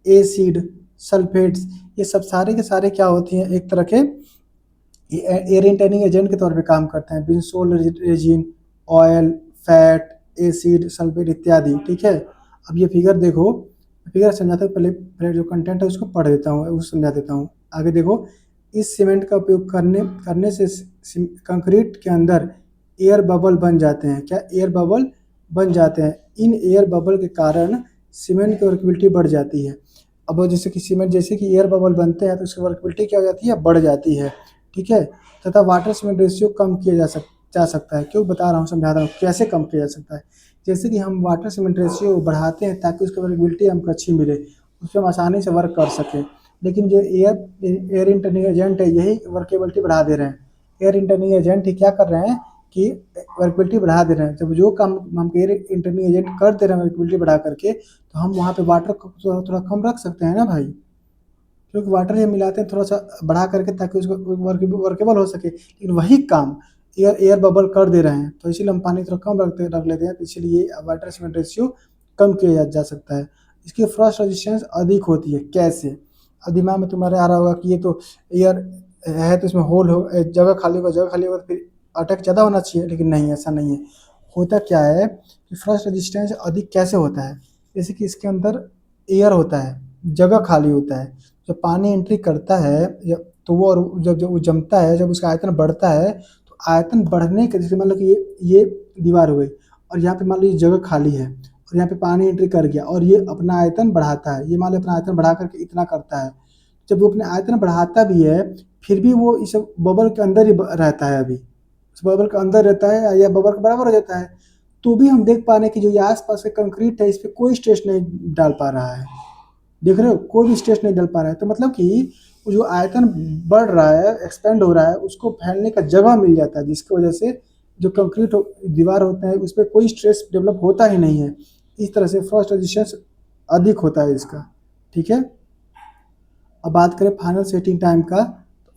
acid, sulphates, ये सब सारे के सारे क्या होती हैं, एक तरह के एयर इंटरनिंग एजेंट के तौर पे काम करते हैं। Vinsol resin, oil, fat, acid, sulphate इत्यादि, ठीक है। अब ये फिगर देखो, फिगर समझाते पहले पहले जो कंटेंट है उसको पढ़ देता हूँ, उसको समझा देता हूँ। आगे देखो, इस सीमेंट का उपयोग करने से कंक्रीट के अंदर एयर बबल बन जाते हैं। क्या एयर बबल बन जाते हैं? इन एयर बबल के कारण सीमेंट की वर्केबिलिटी बढ़ जाती है। अब वो जैसे कि सीमेंट जैसे कि एयर बबल बनते हैं तो उसकी वर्केबिलिटी क्या हो जाती है? बढ़ जाती है, ठीक है। तथा वाटर सीमेंट रेशियो कम किया जा सकता है। क्यों बता रहा हूँ, समझा रहा हूँ कैसे कम किया जा सकता है। जैसे कि हम वाटर सीमेंट रेशियो बढ़ाते हैं ताकि उसकी वर्केबिलिटी हमको अच्छी मिले, उस पर हम आसानी से वर्क कर सकें। लेकिन जो एयर इंटरनिंग एजेंट है यही वर्केबिलिटी बढ़ा दे रहे हैं। एयर इंटरनिंग एजेंट ही क्या कर रहे हैं कि वर्केबिलिटी बढ़ा दे रहे हैं। जब जो काम हम एयर इंटरनिंग एजेंट कर दे रहे हैं वर्केबिलिटी बढ़ा करके, तो हम वहाँ पे वाटर को थोड़ा कम रख सकते हैं ना भाई, क्योंकि वाटर ये मिलाते हैं थोड़ा सा बढ़ा करके ताकि उसको वर्केबल हो सके। लेकिन वही काम एयर बबल कर दे रहे हैं, तो इसीलिए हम पानी थोड़ा कम रख लेते हैं, तो इसीलिए वाटर सीमेंट रेशियो कम किया जा सकता है। इसकी फ्रस्ट रेजिस्टेंस अधिक होती है। कैसे? अब दिमाग में तुम्हारे आ रहा होगा कि ये तो एयर है तो इसमें होल हो, जगह खाली होगा तो फिर अटैक ज़्यादा होना चाहिए, लेकिन नहीं, ऐसा नहीं है। होता क्या है कि फ्रस्ट रेजिस्टेंस अधिक कैसे होता है? जैसे कि इसके अंदर एयर होता है, जगह खाली होता है, जब पानी एंट्री करता है तो वो, और जब वो जमता है, जब उसका आयतन बढ़ता है, तो आयतन बढ़ने के जैसे मान लो कि ये दीवार हो गई और यहाँ पे मान लो ये जगह खाली है और यहाँ पे पानी एंट्री कर गया और ये अपना आयतन बढ़ाता है, ये मान लो अपना आयतन बढ़ा करके इतना करता है। जब वो अपने आयतन बढ़ाता भी है फिर भी वो इस बबल के अंदर ही रहता है, अभी उस बबल के अंदर रहता है या बबल के बराबर हो जाता है, तो भी हम देख पा रहे हैं कि जो ये आसपास का कंक्रीट है इस पर कोई स्ट्रेस नहीं डाल पा रहा है। देख रहे हो, कोई भी स्ट्रेस नहीं डाल पा रहा है। तो मतलब कि वो जो आयतन बढ़ रहा है, एक्सपेंड हो रहा है, उसको फैलने का जगह मिल जाता है, जिसकी वजह से जो कंक्रीट दीवार होते हैं उस पर कोई स्ट्रेस डेवलप होता ही नहीं है। इस तरह से फर्स्ट रेजिस्टेंस अधिक होता है इसका, ठीक है। अब बात करें फाइनल सेटिंग टाइम का,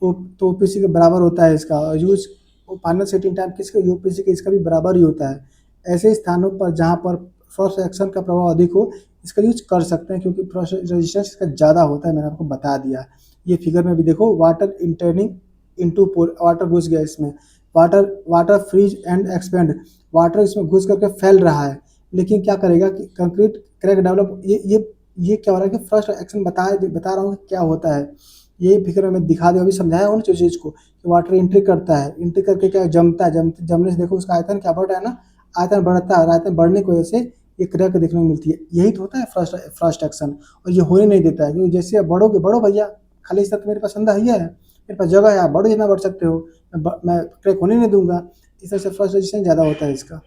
तो ओपीसी के बराबर होता है इसका यूज। फाइनल सेटिंग टाइम किसका? यूपीसी के, इसका भी बराबर ही होता है। ऐसे स्थानों पर जहाँ पर फर्स्ट एक्शन का प्रभाव अधिक हो इसका यूज कर सकते हैं, क्योंकि फर्स्ट रेजिस्टेंस इसका ज़्यादा होता है, मैंने आपको बता दिया। ये फिगर में भी देखो, वाटर इंटर्निंग इनटू वाटर घुस गया इसमें, water water freeze and expand, water इसमें घुस करके फैल रहा है, लेकिन क्या करेगा कि कंक्रीट क्रैक डेवलप, ये क्या हो रहा है कि फर्स्ट एक्शन बता रहा हूँ क्या होता है। ये फिगर में दिखा दो, अभी समझाया उन चीज़ को कि वाटर एंट्री करता है, एंट्री करके क्या जमता है, जमने से देखो उसका आयतन क्या बढ़ रहा है ना, आयतन बढ़ता है और आयतन बढ़ने की वजह से ये क्रैक देखने को मिलती है। यही तो होता है फर्स्ट एक्शन, और ये होने नहीं देता है, क्योंकि जैसे बढ़ोगे बढ़ो भैया, खाली हिस्सा तो मेरे पास अंदर ही है, मेरे पास जगह है, आप बढ़ो जितना बढ़ सकते हो, मैं क्रैक होने नहीं दूंगा। इस तरह से फर्स्ट रेजिस्टेंस ज़्यादा होता है इसका।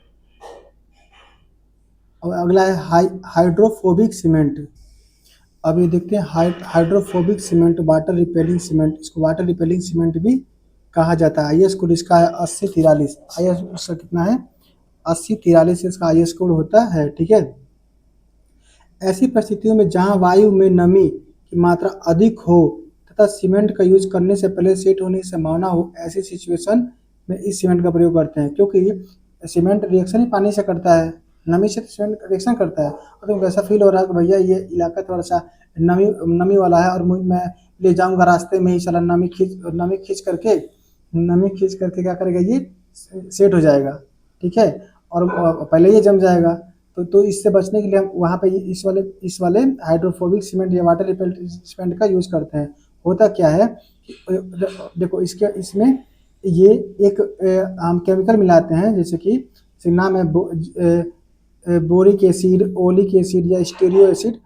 और अगला है हाइड्रोफोबिक सीमेंट। अब ये देखते हैं hydrophobic cement, water repelling cement, इसको वाटर रिपेलिंग सीमेंट भी कहा जाता है। आईएस कोड इसका है 8043, आईएस इसका कितना है? 8043 इसका आईएस कोड होता है, ठीक है। ऐसी परिस्थितियों में जहां वायु में नमी की मात्रा अधिक हो तथा सीमेंट का यूज करने से पहले सेट होने की संभावना हो, ऐसी सिचुएशन में इस सीमेंट का प्रयोग करते हैं, क्योंकि सीमेंट रिएक्शन ही पानी से करता है, नमी से सीमेंट रिएक्शन करता है। और तो वैसा फील हो रहा है कि भैया ये इलाका थोड़ा सा नमी नमी वाला है और मैं ले जाऊंगा रास्ते में ही, चला नमी खींच करके क्या करेगा, ये सेट हो जाएगा, ठीक है। और पहले ये जम जाएगा, तो इससे बचने के लिए हम वहाँ पे इस वाले हाइड्रोफोबिक सीमेंट या वाटर रिपेलेंट सीमेंट का यूज करते हैं। होता क्या है देखो, इसमें ये एक हम केमिकल मिलाते हैं, जैसे कि नाम है बोरिक एसिड, ओलिक एसिड या स्टीरियो एसिड।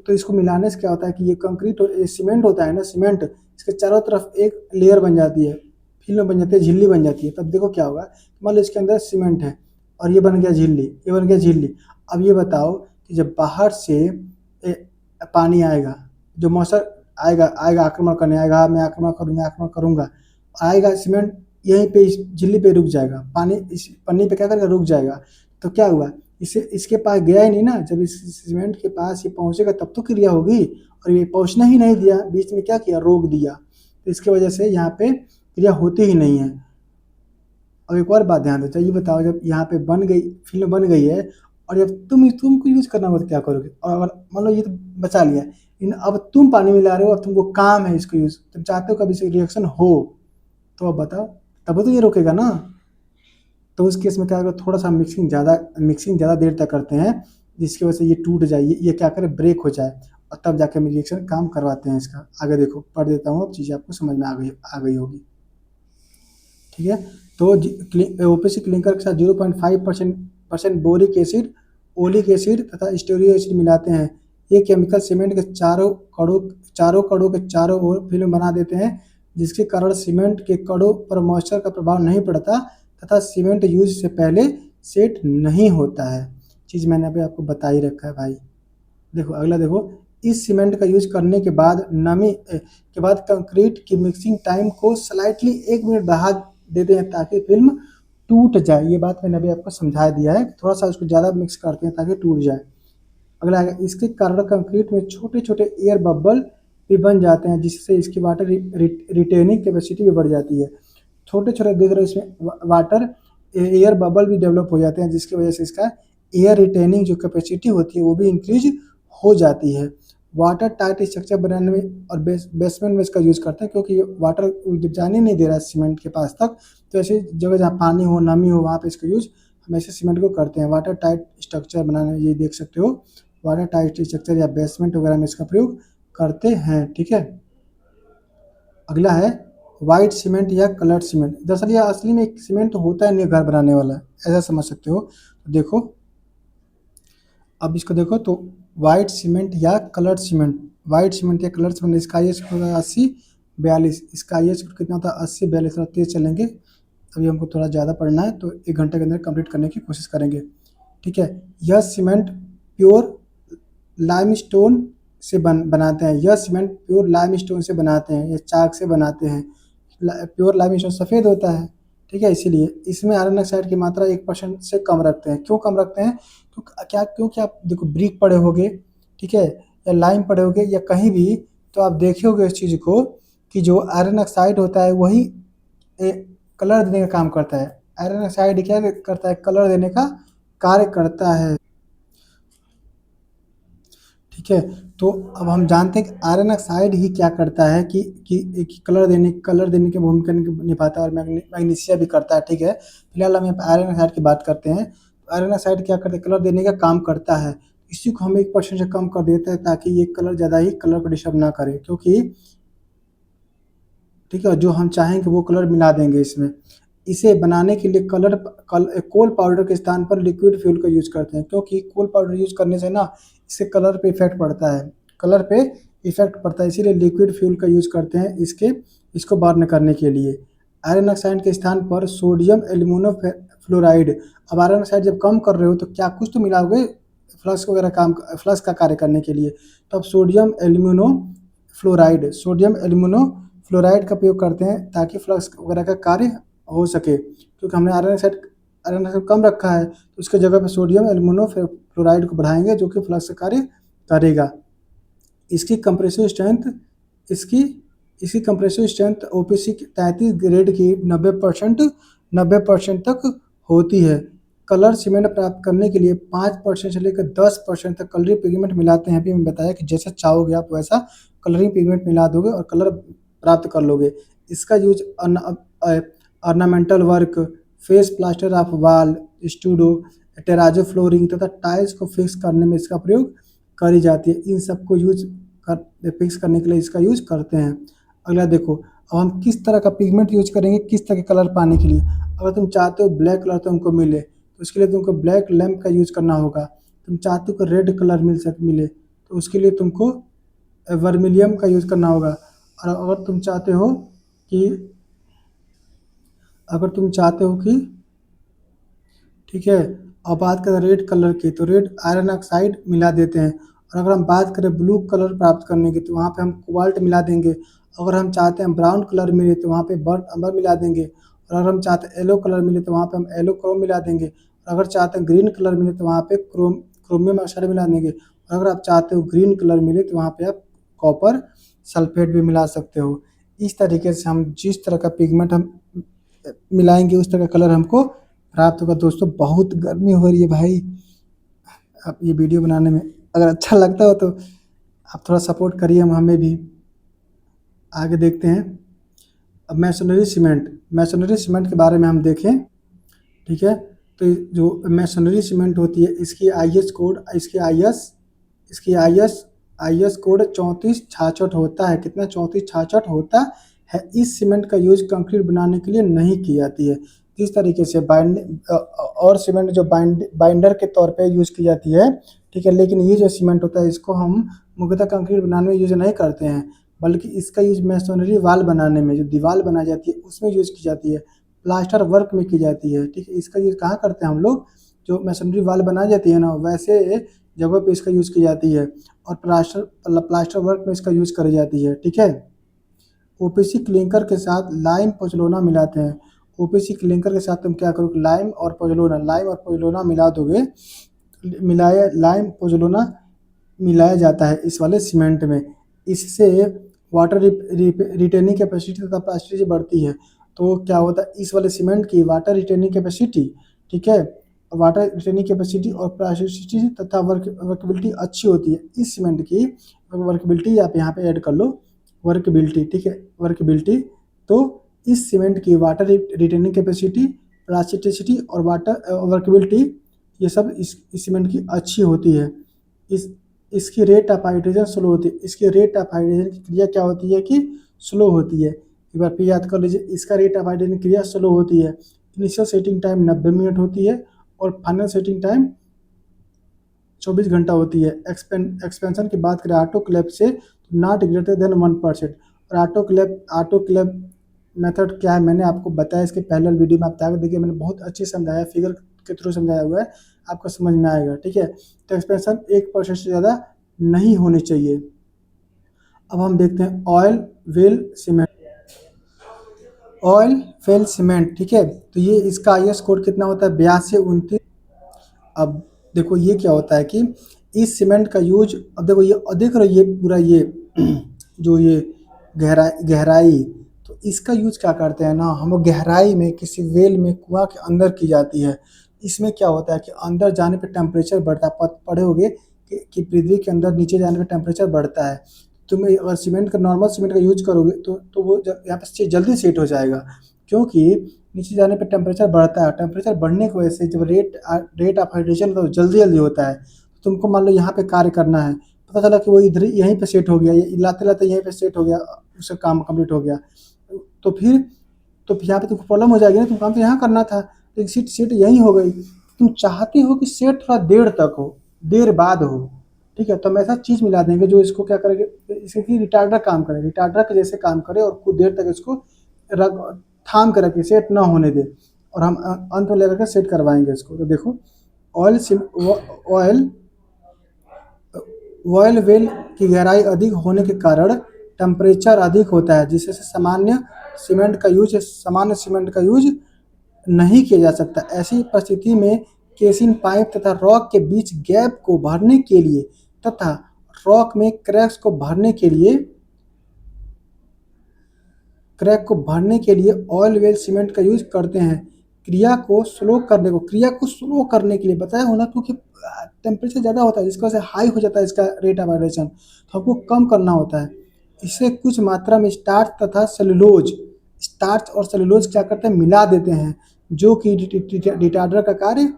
तो इसको मिलाने से क्या होता है कि ये कंक्रीट सीमेंट होता है ना, सीमेंट इसके चारों तरफ एक लेयर बन जाती है, फिल्म बन जाती है, झिल्ली बन जाती है। तब देखो क्या होगा, मान लो इसके अंदर सीमेंट है और ये बन गया झिल्ली, ये बन गया झिल्ली। अब ये बताओ कि जब बाहर से पानी आएगा, जो मॉइस्चर आएगा आएगा आक्रमण करने आएगा, हाँ, मैं आक्रमण करूँगा, आएगा सीमेंट यहीं पे इस झिल्ली पे रुक जाएगा, पानी इस पन्नी पे क्या करेगा, रुक जाएगा। तो क्या हुआ, इसे इसके पास गया ही नहीं ना, जब इस सीमेंट के पास ये पहुँचेगा तब तो क्रिया होगी, और ये पहुँचना ही नहीं दिया, बीच में क्या किया, रोक दिया। तो इसकी वजह से यहाँ पे क्रिया होती ही नहीं है। अब एक और बात ध्यान दो, ये बताओ जब यहाँ पे बन गई, फिल्म बन गई है, और जब तुमको यूज करना हो तो क्या करोगे, और अगर मान लो ये तो बचा लिया, लेकिन अब तुम पानी मिला रहे हो, अब तुमको काम है इसको यूज, तुम चाहते हो कभी से रिएक्शन हो, तो अब बताओ, तब तो ये रोकेगा ना। तो उस केस में क्या होगा, थोड़ा सा मिक्सिंग ज़्यादा देर तक करते हैं, जिसकी वजह से ये टूट जाए, ये क्या करे, ब्रेक हो जाए, और तब जाके हम रिएक्शन काम करवाते हैं इसका। आगे देखो, पढ़ देता हूँ, अब चीज़ें आपको समझ में आ गई होगी। ठीक है, तो ओपीसी क्लिंकर के साथ 0.5% बोरिक एसिड, ओलिक एसिड तथा स्टीरियो एसिड मिलाते हैं। ये केमिकल सीमेंट के चारों कड़ों के चारों ओर फिल्म बना देते हैं, जिसके कारण सीमेंट के कड़ों पर मॉइस्चर का प्रभाव नहीं पड़ता तथा सीमेंट यूज से पहले सेट नहीं होता है। चीज़ मैंने अभी आपको बता ही रखा है भाई। देखो अगला देखो, इस सीमेंट का यूज करने के बाद नमी के बाद कंक्रीट की मिक्सिंग टाइम को स्लाइटली 1 मिनट बढ़ा देते हैं ताकि फिल्म टूट जाए। ये बात मैंने अभी आपको समझा दिया है, थोड़ा सा उसको ज़्यादा मिक्स करते हैं ताकि टूट जाए। अगला है, इसके कारण कंक्रीट में छोटे छोटे एयर बबल भी बन जाते हैं, जिससे इसकी वाटर रिटेनिंग कैपेसिटी भी बढ़ जाती है। छोटे छोटे देख रहे हो इसमें वाटर एयर बबल भी डेवलप हो जाते हैं, जिसकी वजह से इसका एयर रिटेनिंग जो कैपेसिटी होती है वो भी इंक्रीज हो जाती है। वाटर टाइट स्ट्रक्चर बनाने में और बेसमेंट में इसका यूज़ करते हैं, क्योंकि ये वाटर जब जाने नहीं दे रहा है सीमेंट के पास तक, तो ऐसी जगह जहाँ पानी हो, नमी हो, वहाँ पे इसका यूज़ हम ऐसे सीमेंट को करते हैं। वाटर टाइट स्ट्रक्चर बनाने में ये देख सकते हो, वाटर टाइट स्ट्रक्चर या बेसमेंट वगैरह में इसका प्रयोग करते हैं। ठीक है, अगला है वाइट सीमेंट या कलर्ड सीमेंट। दरअसल यह असली में एक सीमेंट होता है नहीं, घर बनाने वाला, ऐसा समझ सकते हो। तो देखो, अब इसको देखो, तो वाइट सीमेंट या कलर्ड सीमेंट, वाइट सीमेंट या कलर्ड सीमेंट, इसका आई एच होगा 80-42, इसका आई एच कितना होता है, 80-42, थोड़ा तेज चलेंगे, अभी हमको थोड़ा ज़्यादा पढ़ना है, तो 1 घंटे के अंदर कंप्लीट करने की कोशिश करेंगे। ठीक है, यह सीमेंट प्योर लाइमस्टोन से बनाते हैं, यह सीमेंट प्योर लाइमस्टोन से बनाते हैं या चाक से बनाते हैं। प्योर लाइमस्टोन सफ़ेद होता है, ठीक है, इसीलिए इसमें आयरन ऑक्साइड की मात्रा 1% से कम रखते हैं। क्यों कम रखते हैं, क्योंकि आप देखो ब्रिक पढ़े होगे, ठीक है, या लाइम पढ़े होगे या कहीं भी, तो आप देखे होगे इस चीज़ को कि जो आयरन ऑक्साइड होता है वही कलर देने का काम करता है। आयरन ऑक्साइड क्या करता है, कलर देने का कार्य करता है। ठीक है, तो अब हम जानते हैं कि आयरन ऑक्साइड ही क्या करता है कि कलर देने की भूमिका निभाता है, और मैग्नीशिया भी करता है। ठीक है, फिलहाल हम यहाँ पे आयरन ऑक्साइड की बात करते हैं। आयरन ऑक्साइड क्या करता है, कलर देने का काम करता है। इसी को हम 1% से कम कर देते हैं ताकि ये कलर ज़्यादा ही कलर को डिस्टर्ब ना करे, क्योंकि ठीक है, जो हम चाहेंगे वो कलर मिला देंगे इसमें। इसे बनाने के लिए कोल पाउडर के स्थान पर लिक्विड फ्यूल का यूज़ करते हैं, क्योंकि कोल पाउडर यूज़ करने से ना इससे कलर पे इफेक्ट पड़ता है, कलर पे इफेक्ट पड़ता है, इसीलिए लिक्विड फ्यूल का यूज़ करते हैं इसको बर्न करने के लिए। आयरन ऑक्साइड के स्थान पर सोडियम एल्यूमिनो फ्लोराइड। अब आयरन ऑक्साइड जब कम कर रहे हो तो क्या कुछ तो मिलाओगे फ्लक्स का कार्य करने के लिए, तो अब सोडियम एल्यूमिनो फ्लोराइड का प्रयोग करते हैं ताकि फ्लक्स वगैरह का कार्य हो सके, क्योंकि हमने आयरन ऑक्साइड कम रखा है, तो उसके जगह पे सोडियम एल्यूमिनो फ्लोराइड को बढ़ाएंगे जो कि फ्लक्स का कार्य करेगा। इसकी कंप्रेसिव स्ट्रेंथ इसकी इसकी कंप्रेसिव स्ट्रेंथ ओपीसी 33 ग्रेड की 90% तक होती है। कलर सीमेंट प्राप्त करने के लिए 5% से लेकर 10% तक कलरिंग पिगमेंट मिलाते हैं। अभी मैं बताया कि जैसा चाहोगे आप वैसा कलरिंग पिगमेंट मिला दोगे और कलर प्राप्त कर लोगे। इसका use ornamental work, face plaster of wall, stucco, terrazzo flooring तथा टाइल्स को फिक्स करने में इसका प्रयोग करी जाती है। इन सबको फिक्स करने के लिए इसका यूज करते हैं। अगला देखो, अब हम किस तरह का पिगमेंट यूज करेंगे, किस तरह के कलर पाने के लिए। अगर तुम चाहते हो ब्लैक कलर तुमको मिले तो उसके लिए तुमको ब्लैक लैम्प का यूज करना होगा। तुम चाहते हो कि रेड कलर मिले तो उसके लिए तुमको वर्मिलियम का यूज करना होगा। और अगर तुम चाहते हो कि ठीक है। और बात करें रेड कलर की, तो रेड आयरन ऑक्साइड मिला देते हैं। और अगर हम बात करें ब्लू कलर प्राप्त करने की, तो वहाँ पे हम कोबाल्ट मिला देंगे। अगर हम चाहते हैं ब्राउन कलर मिले, तो वहाँ पे बर्न अमबर मिला देंगे। और अगर हम चाहते हैं येलो कलर मिले, तो वहाँ पे हम येलो क्रोम मिला देंगे। और अगर चाहते हैं ग्रीन कलर मिले, तो वहाँ पे क्रोमियम ऑक्साइड मिला देंगे। और अगर आप चाहते हो ग्रीन कलर मिले, तो वहाँ पे आप कॉपर सल्फेट भी मिला सकते हो। इस तरीके से हम जिस तरह का पिगमेंट हम मिलाएंगे, उस तरह का कलर हमको प्राप्त होगा। दोस्तों बहुत गर्मी हो रही है भाई, आप ये वीडियो बनाने में अगर अच्छा लगता हो तो आप थोड़ा सपोर्ट करिए हम हमें भी। आगे देखते हैं। अब मैसनरी सीमेंट के बारे में हम देखें। ठीक है। तो जो मैसनरी सीमेंट होती है, इसकी आई एस कोड 3466 होता है। कितना? 3466 होता है। इस सीमेंट का यूज कंक्रीट बनाने के लिए नहीं की जाती है। जिस तरीके से और सीमेंट जो बाइंडर के तौर पे यूज की जाती है, ठीक है, लेकिन ये जो सीमेंट होता है, इसको हम मुख्यतः कंक्रीट बनाने में यूज नहीं करते हैं, बल्कि इसका यूज मैसनरी वाल बनाने में, जो दीवार बनाई जाती है उसमें यूज की जाती है, प्लास्टर वर्क में की जाती है। ठीक है। इसका यूज कहाँ करते हैं हम लोग? जो मैसनरी वाल बनाई जाती है ना, वैसे जगह पे इसका यूज की जाती है। और प्लास्टर वर्क में इसका यूज करी जाती है। ठीक है। ओपीसी क्लिंकर के साथ लाइम पोचलोना मिलाते हैं। ओपीसी क्लिंकर के साथ तुम क्या करोगे? लाइम और पोचलोना मिला दोगे। लाइम पोचलोना मिलाया जाता है इस वाले सीमेंट में। इससे वाटर रिटेनिंग कैपेसिटी तथा प्लास्टिसिटी बढ़ती है। तो क्या होता है, इस वाले सीमेंट की वाटर रिटेनिंग कैपेसिटी, ठीक है, वाटर रिटेनिंग कैपेसिटी और प्लास्टिसिटी तथा वर्कबिलिटी अच्छी होती है। इस सीमेंट की वर्कबिलिटी आप यहाँ पे ऐड कर लो, वर्कबिलिटी। ठीक है, वर्कबिलिटी। तो इस सीमेंट की वाटर रिटेनिंग कैपेसिटी, प्लास्टिसिटी और वाटर वर्कबिलिटी, ये सब इस सीमेंट की अच्छी होती है। इस इसकी रेट ऑफ हाइड्रेशन स्लो होती है। इसकी रेट ऑफ हाइड्रेशन की क्रिया क्या होती है कि स्लो होती है। एक बार फिर याद कर लीजिए, इसका रेट ऑफ हाइड्रेशन क्रिया स्लो होती है। इनिशियल सेटिंग टाइम 90 मिनट होती है और फाइनल सेटिंग टाइम 24 घंटा होती है। एक्सपेंशन की बात करें ऑटोक्लेव से, नॉट ग्रेटर देन 1%। और ऑटोक्लेव मेथड क्या है, मैंने आपको बताया इसके पहले वीडियो में। आप जाकर देखिए, मैंने बहुत अच्छे से समझाया, फिगर के थ्रू समझाया हुआ है, आपको समझ में आएगा। ठीक है। तो एक्सपेंशन 1% से ज़्यादा नहीं होनी चाहिए। अब हम देखते हैं ऑयल वेल सीमेंट। ठीक है। तो ये इसका आई एस कोड कितना होता है? 8229। अब देखो ये क्या होता है कि इस सीमेंट का यूज, अब देखो ये, और देख रहे हो ये पूरा ये जो ये गहराई, तो इसका यूज क्या करते हैं ना हम लोग, गहराई में किसी वेल में, कुआं के अंदर की जाती है। इसमें क्या होता है कि अंदर जाने पे टेम्परेचर बढ़ता है। पढ़े होगे कि पृथ्वी के अंदर नीचे जाने पे टेम्परेचर बढ़ता है। तुम अगर सीमेंट का, नॉर्मल सीमेंट का यूज करोगे तो वो यहाँ पे जल्दी सेट हो जाएगा, क्योंकि नीचे जाने पे टेम्परेचर बढ़ता है। टेम्परेचर बढ़ने की वजह से जब रेट ऑफ हाइड्रेशन तो जल्दी जल्दी होता है। तुमको मान लो यहाँ पे कार्य करना है, पता चला कि वो इधर यहीं पे सेट हो गया, ये लाते लाते यहीं पे सेट हो गया, उसका काम कंप्लीट हो गया। तो फिर यहाँ पे तुमको प्रॉब्लम हो जाएगी ना, तुम काम तो यहाँ करना था, लेकिन सेट यहीं हो गई। तुम चाहते हो कि सेट थोड़ा देर तक हो, देर बाद हो। ठीक है। तो हम ऐसा चीज़ मिला देंगे जो इसको क्या करेंगे, इसकी रिटार्डर काम करे, रिटार्डर के जैसे काम करे, और कुछ देर तक इसको रख थाम कर रखे, सेट ना होने दे, और हम अंत में लेकर के सेट करवाएंगे इसको। तो देखो, ऑयल ऑयल वेल की गहराई अधिक होने के कारण टेम्परेचर अधिक होता है, जिससे सामान्य सीमेंट का यूज नहीं किया जा सकता। ऐसी परिस्थिति में केसिंग पाइप तथा रॉक के बीच गैप को भरने के लिए तथा रॉक में क्रैक को भरने के लिए ऑयल वेल सीमेंट का यूज करते हैं। क्रिया को स्लो करने के लिए बताया होना, क्योंकि टेम्परेचर ज़्यादा होता है जिसकी वजह से हाई हो जाता है इसका रेट ऑफ वाइब्रेशन, तो हमको कम करना होता है। इससे कुछ मात्रा में स्टार्च और सेलुलोज क्या करते हैं, मिला देते हैं, जो कि रिटार्डर का कार्य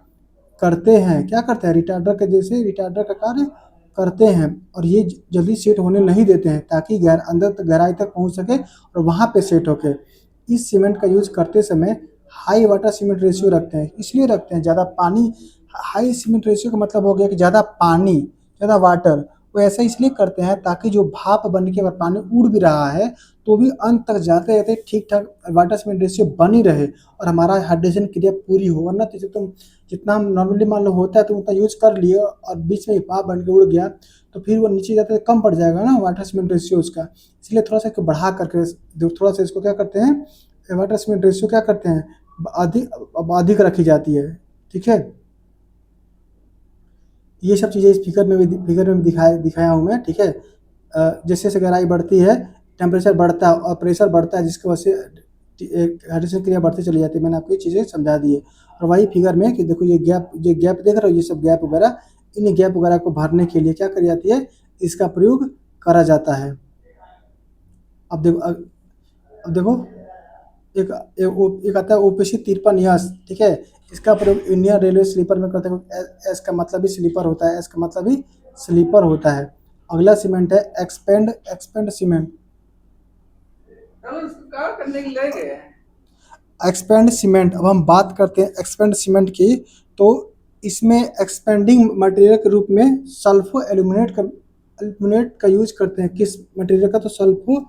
करते हैं। क्या करते हैं? रिटार्डर का कार्य करते हैं, और ये जल्दी सेट होने नहीं देते हैं, ताकि अंदर तक, गहराई तक पहुंच सके और वहां पे सेट होके। इस सीमेंट का यूज करते समय हाई वाटर सीमेंट रेशियो रखते हैं। इसलिए रखते हैं, ज़्यादा पानी, हाई सीमेंट रेशियो का मतलब हो गया कि ज़्यादा पानी, ज़्यादा वाटर। वो ऐसा इसलिए करते हैं ताकि जो भाप बन के अगर पानी उड़ भी रहा है तो भी अंत तक जाते रहते ठीक ठाक वाटर सीमेंट रेशियो बनी रहे, और हमारा हाइड्रेशन क्रिया पूरी हो। वरना तो जितना हम नॉर्मली मान लो होता है तो उतना यूज़ कर लिए और बीच में भाप बन के उड़ गया, तो फिर वो नीचे जाते कम पड़ जाएगा ना वाटर सीमेंट रेशियो उसका। इसलिए थोड़ा सा इसको बढ़ा करके थोड़ा सा इसको क्या करते हैं, वाटर सीमेंट रेशियो क्या करते हैं, अधिक रखी जाती है। ठीक है, ये सब चीज़ें इस फिगर में दिखाया हूँ मैं। ठीक है, जैसे जैसे गहराई बढ़ती है टेम्परेचर बढ़ता है और प्रेशर बढ़ता है, जिसकी वजह से हाइड्रेशन क्रिया बढ़ती चली जाती है। मैंने आपको ये चीज़ें समझा दी है। और वही फिगर में कि देखो ये गैप देख रहे हो, ये सब गैप वगैरह, इन गैप वगैरह को भरने के लिए क्या करी जाती है, इसका प्रयोग करा जाता है। अब देखो एक एक आता है ओपीसी 53 यस। ठीक है, इसका प्रयोग इंडियन रेलवे स्लीपर में करते हैं। एस का मतलब ही स्लीपर होता है, एस का मतलब ही स्लीपर होता है। अगला सीमेंट है एक्सपेंड सीमेंट। एक्सपेंड सीमेंट, अब हम बात करते हैं एक्सपेंड सीमेंट की। तो इसमें एक्सपेंडिंग मटेरियल के रूप में सल्फो एल्यूमिनेट का यूज करते हैं। किस मटेरियल का, तो सल्फो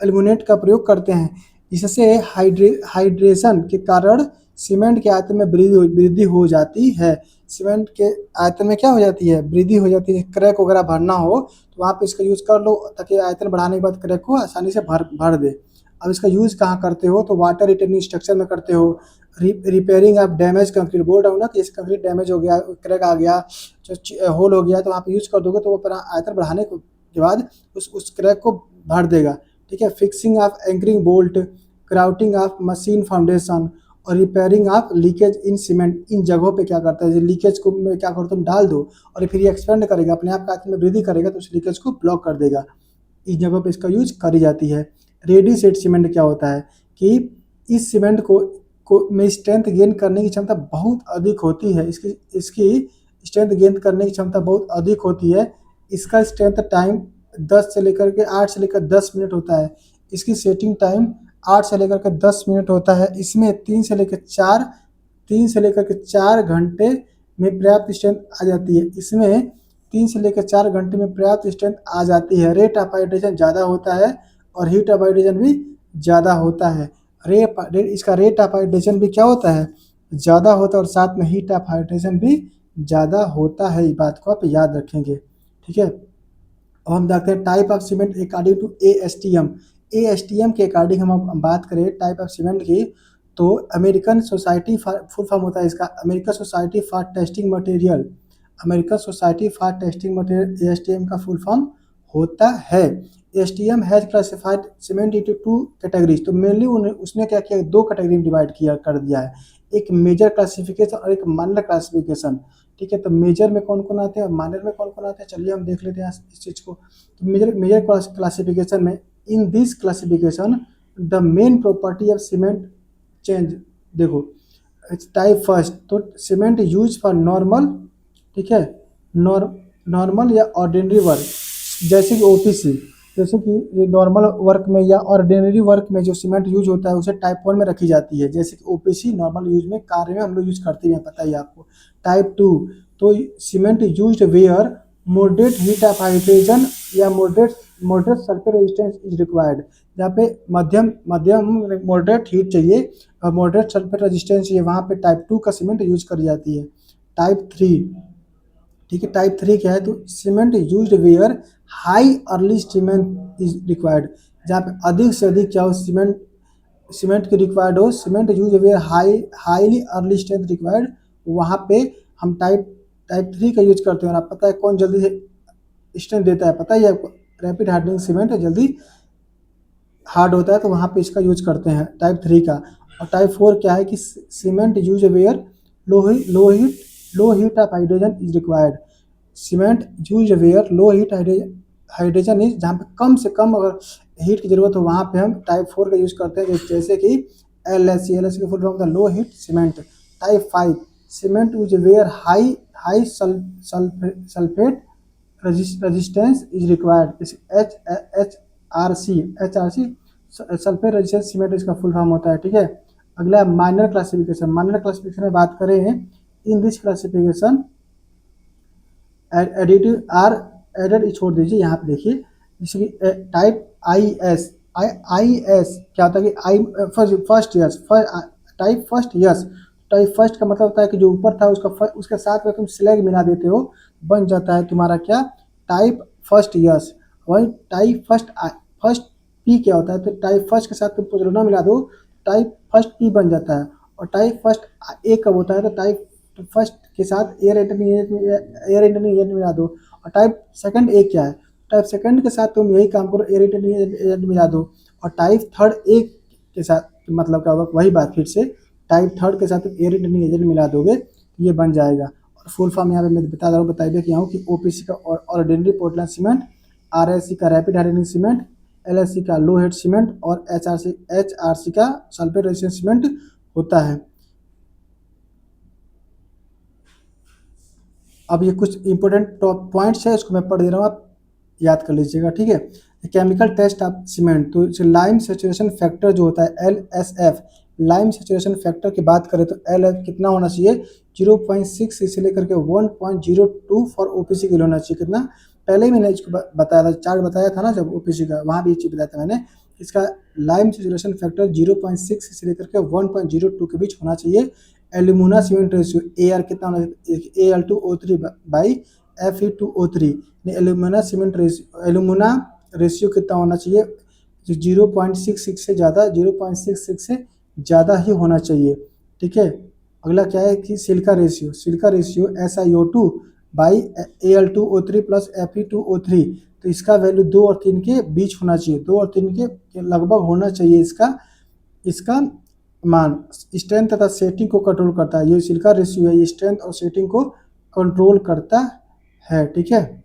एल्यूमिनेट का प्रयोग करते हैं। इससे हाइड्रेशन के कारण सीमेंट के आयतन में वृद्धि हो जाती है। सीमेंट के आयतन में क्या हो जाती है, वृद्धि हो जाती है। क्रैक वगैरह भरना हो तो वहाँ पे इसका यूज कर लो, ताकि आयतन बढ़ाने के बाद क्रैक को आसानी से भर दे। अब इसका यूज कहाँ करते हो, तो वाटर रिटेनिंग स्ट्रक्चर में करते हो। रिपेयरिंग ऑफ डैमेज कंक्रीट, बोल रहा हूँ ना कि इस कंक्रीट डैमेज हो गया, क्रैक आ गया, जो होल हो गया, तो वहाँ पे यूज कर दोगे तो वो आयतन बढ़ाने के बाद उस क्रैक को भर देगा। ठीक है, fixing of anchoring bolt, grouting of machine foundation और repairing of leakage in cement. इन जगहों पे क्या करता है, लीकेज को में क्या करो, तुम डाल दो और फिर ये एक्सपेंड करेगा, अपने आप आयतन में वृद्धि करेगा, तो उस लीकेज को ब्लॉक कर देगा। इस जगहों पे इसका यूज करी जाती है। रेडी सेट सीमेंट क्या होता है कि इस सीमेंट को में स्ट्रेंथ गेन करने की क्षमता बहुत अधिक होती है। इसकी स्ट्रेंथ गेन करने की क्षमता बहुत अधिक होती है। इसका स्ट्रेंथ टाइम 8 से लेकर 10 मिनट होता है। इसकी सेटिंग टाइम 8 से लेकर के 10 मिनट होता है। इसमें 3 से लेकर के 4 घंटे में पर्याप्त स्ट्रेंथ आ जाती है। इसमें 3 से लेकर 4 घंटे में पर्याप्त स्ट्रेंथ आ जाती है। रेट ऑफ हाइड्रेशन ज़्यादा होता है और हीट ऑफ हाइड्रेशन भी ज़्यादा होता है। इसका रेट ऑफ हाइड्रेशन भी क्या होता है, ज़्यादा होता है, और साथ में हीट ऑफ हाइड्रेशन भी ज़्यादा होता है। इस बात को आप याद रखेंगे। ठीक है, अब हम देखते हैं type of cement according to ASTM। ASTM के अकॉर्डिंग हम बात करें टाइप ऑफ सीमेंट की, तो अमेरिकन सोसाइटी फुल फॉर्म होता है इसका American society for testing material. American society for testing material ASTM का फुल फॉर्म होता है। ASTM has classified cement into 2 categories. तो मेनली उसने क्या किया, 2 कैटेगरी में डिवाइड कर दिया है, एक मेजर क्लासिफिकेशन और एक माइनर क्लासिफिकेशन। ठीक है, तो मेजर में कौन कौन आते हैं और माइनर में कौन कौन आते हैं, चलिए हम देख लेते हैं इस चीज़ को। तो मेजर क्लासिफिकेशन में, इन this classification the main property of cement change. देखो टाइप फर्स्ट, तो सीमेंट यूज फॉर नॉर्मल, ठीक है, नॉर्मल या ऑर्डिनरी वर्क, जैसे कि OPC, जैसे कि ये नॉर्मल वर्क में या ऑर्डिनरी वर्क में जो सीमेंट यूज होता है उसे टाइप 1 में रखी जाती है। जैसे कि OPC नॉर्मल यूज में, कार्य में हम लोग यूज करते हैं, पता ही आपको। टाइप 2, तो cement use where moderate heat of hydration या moderate sulphur resistance is required. जहाँ पे मध्यम मॉडरेट हीट चाहिए और मॉडरेट सल्फर रेजिस्टेंस चाहिए, वहाँ पे टाइप 2 का सीमेंट यूज करी जाती है। टाइप 3, ठीक है, टाइप 3 क्या है, तो cement use where high early cement is required. जहाँ पे अधिक से अधिक क्या हो, सीमेंट की रिक्वायर्ड हो, cement use where highly early strength required, वहाँ पे हम टाइप 3 का यूज करते हैं। और आप पता है कौन जल्दी से स्ट्रेंथ देता है, पता ही है आपको, रैपिड हार्डनिंग सीमेंट जल्दी हार्ड होता है, तो वहाँ पे इसका यूज करते हैं टाइप 3 का। और टाइप 4 क्या है कि cement use where low heat of hydrogen is required. Cement use where low heat hydrogen is, जहाँ पे कम से कम अगर हीट की जरूरत हो वहाँ पे हम टाइप 4 का यूज करते हैं, जैसे कि LSC का फुल फॉर्म होता है low heat cement. Type 5, cement use where high sulphate resistance is required. HRC sulphate resistance cement इसका फुल फॉर्म होता है। ठीक है, अगला माइनर क्लासिफिकेशन। माइनर क्लासिफिकेशन में बात करें, in this classification additive are added, छोड़ दीजिए, यहाँ पे देखिए, जैसे कि टाइप IS क्या होता है कि type first yes, type first का मतलब होता है कि जो ऊपर था उसके साथ में तुम स्लैग मिला देते हो, बन जाता है तुम्हारा क्या, टाइप फर्स्ट यस। वही टाइप फर्स्ट फर्स्ट पी क्या होता है, तो टाइप फर्स्ट के साथ तुम पोजरोना मिला दो, टाइप फर्स्ट पी बन जाता है। और टाइप फर्स्ट ए कब होता है, तो टाइप फर्स्ट के साथ एयर इंटरनी मिला दो। और टाइप सेकंड ए क्या है, टाइप सेकंड के साथ तुम यही काम करो, एयर इंटरनी मिला दो। और टाइप थर्ड ए के साथ मतलब क्या होगा, वही बात फिर से टाइप थर्ड के साथ एयर इंटरनी एजेंट मिला दोगे तो ये बन जाएगा। और फुल फॉर्म यहाँ पे मैं बता रहा हूँ, बताइए कि हूँ कि ओपीसी का ऑर्डिनरी पोर्टलैंड सीमेंट, आरएससी का रैपिड हार्डनिंग सीमेंट, एलएससी का लो हेड सीमेंट और एचआरसी का सल्फेट रेजिस्टेंट सीमेंट होता है। अब ये कुछ इंपॉर्टेंट टॉप पॉइंट्स है, इसको मैं पढ़ दे रहा हूँ, आप याद कर लीजिएगा, ठीक है। केमिकल टेस्ट ऑफ सीमेंट, तो लाइम सेचुरेशन फैक्टर जो होता है LSF, लाइम सेचुरेशन फैक्टर की बात करें तो LF कितना होना चाहिए, 0.6 से लेकर के 1.02 फॉर ओपीसी के लिए होना चाहिए। कितना, पहले ही मैंने इसको बताया था, चार्ट बताया था ना जब ओपीसी का, वहाँ भी ये चीज़ बताया था मैंने। इसका लाइम सेचुरेशन फैक्टर 0.6 से लेकर के 1.02 के बीच होना चाहिए। एल्यूमिना सीमेंट रेशियो AR कितना होना चाहिए, Al2O3 by Fe2O3। Alumina cement ratio, alumina ratio कितना होना चाहिए, 0.66 से ज़्यादा, 0.66 से ज़्यादा ही होना चाहिए, ठीक है। अगला क्या है कि silica ratio, silica ratio SiO2 by Al2O3 plus Fe2O3, तो इसका वैल्यू 2 और 3 के बीच होना चाहिए, 2 और 3 के लगभग होना चाहिए इसका इसका मान। स्ट्रेंथ तथा सेटिंग को कंट्रोल करता है, ये सिलिका रेशियो है, ये स्ट्रेंथ और सेटिंग को कंट्रोल करता है, ठीक है।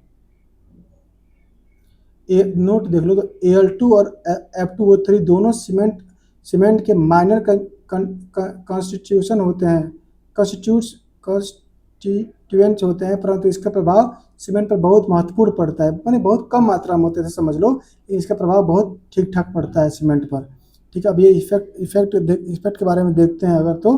नोट देख लो, तो Al2 और F2O3 दोनों सीमेंट के माइनर कॉन्स्टिट्यूशन होते हैं, कॉन्स्टिट्यूएंट्स होते हैं, परंतु इसका प्रभाव सीमेंट पर बहुत महत्वपूर्ण पड़ता है, यानी बहुत कम मात्रा में होते हैं, समझ लो इसका प्रभाव बहुत ठीक ठाक पड़ता है सीमेंट पर, ठीक है। अब ये इफेक्ट के बारे में देखते हैं अगर, तो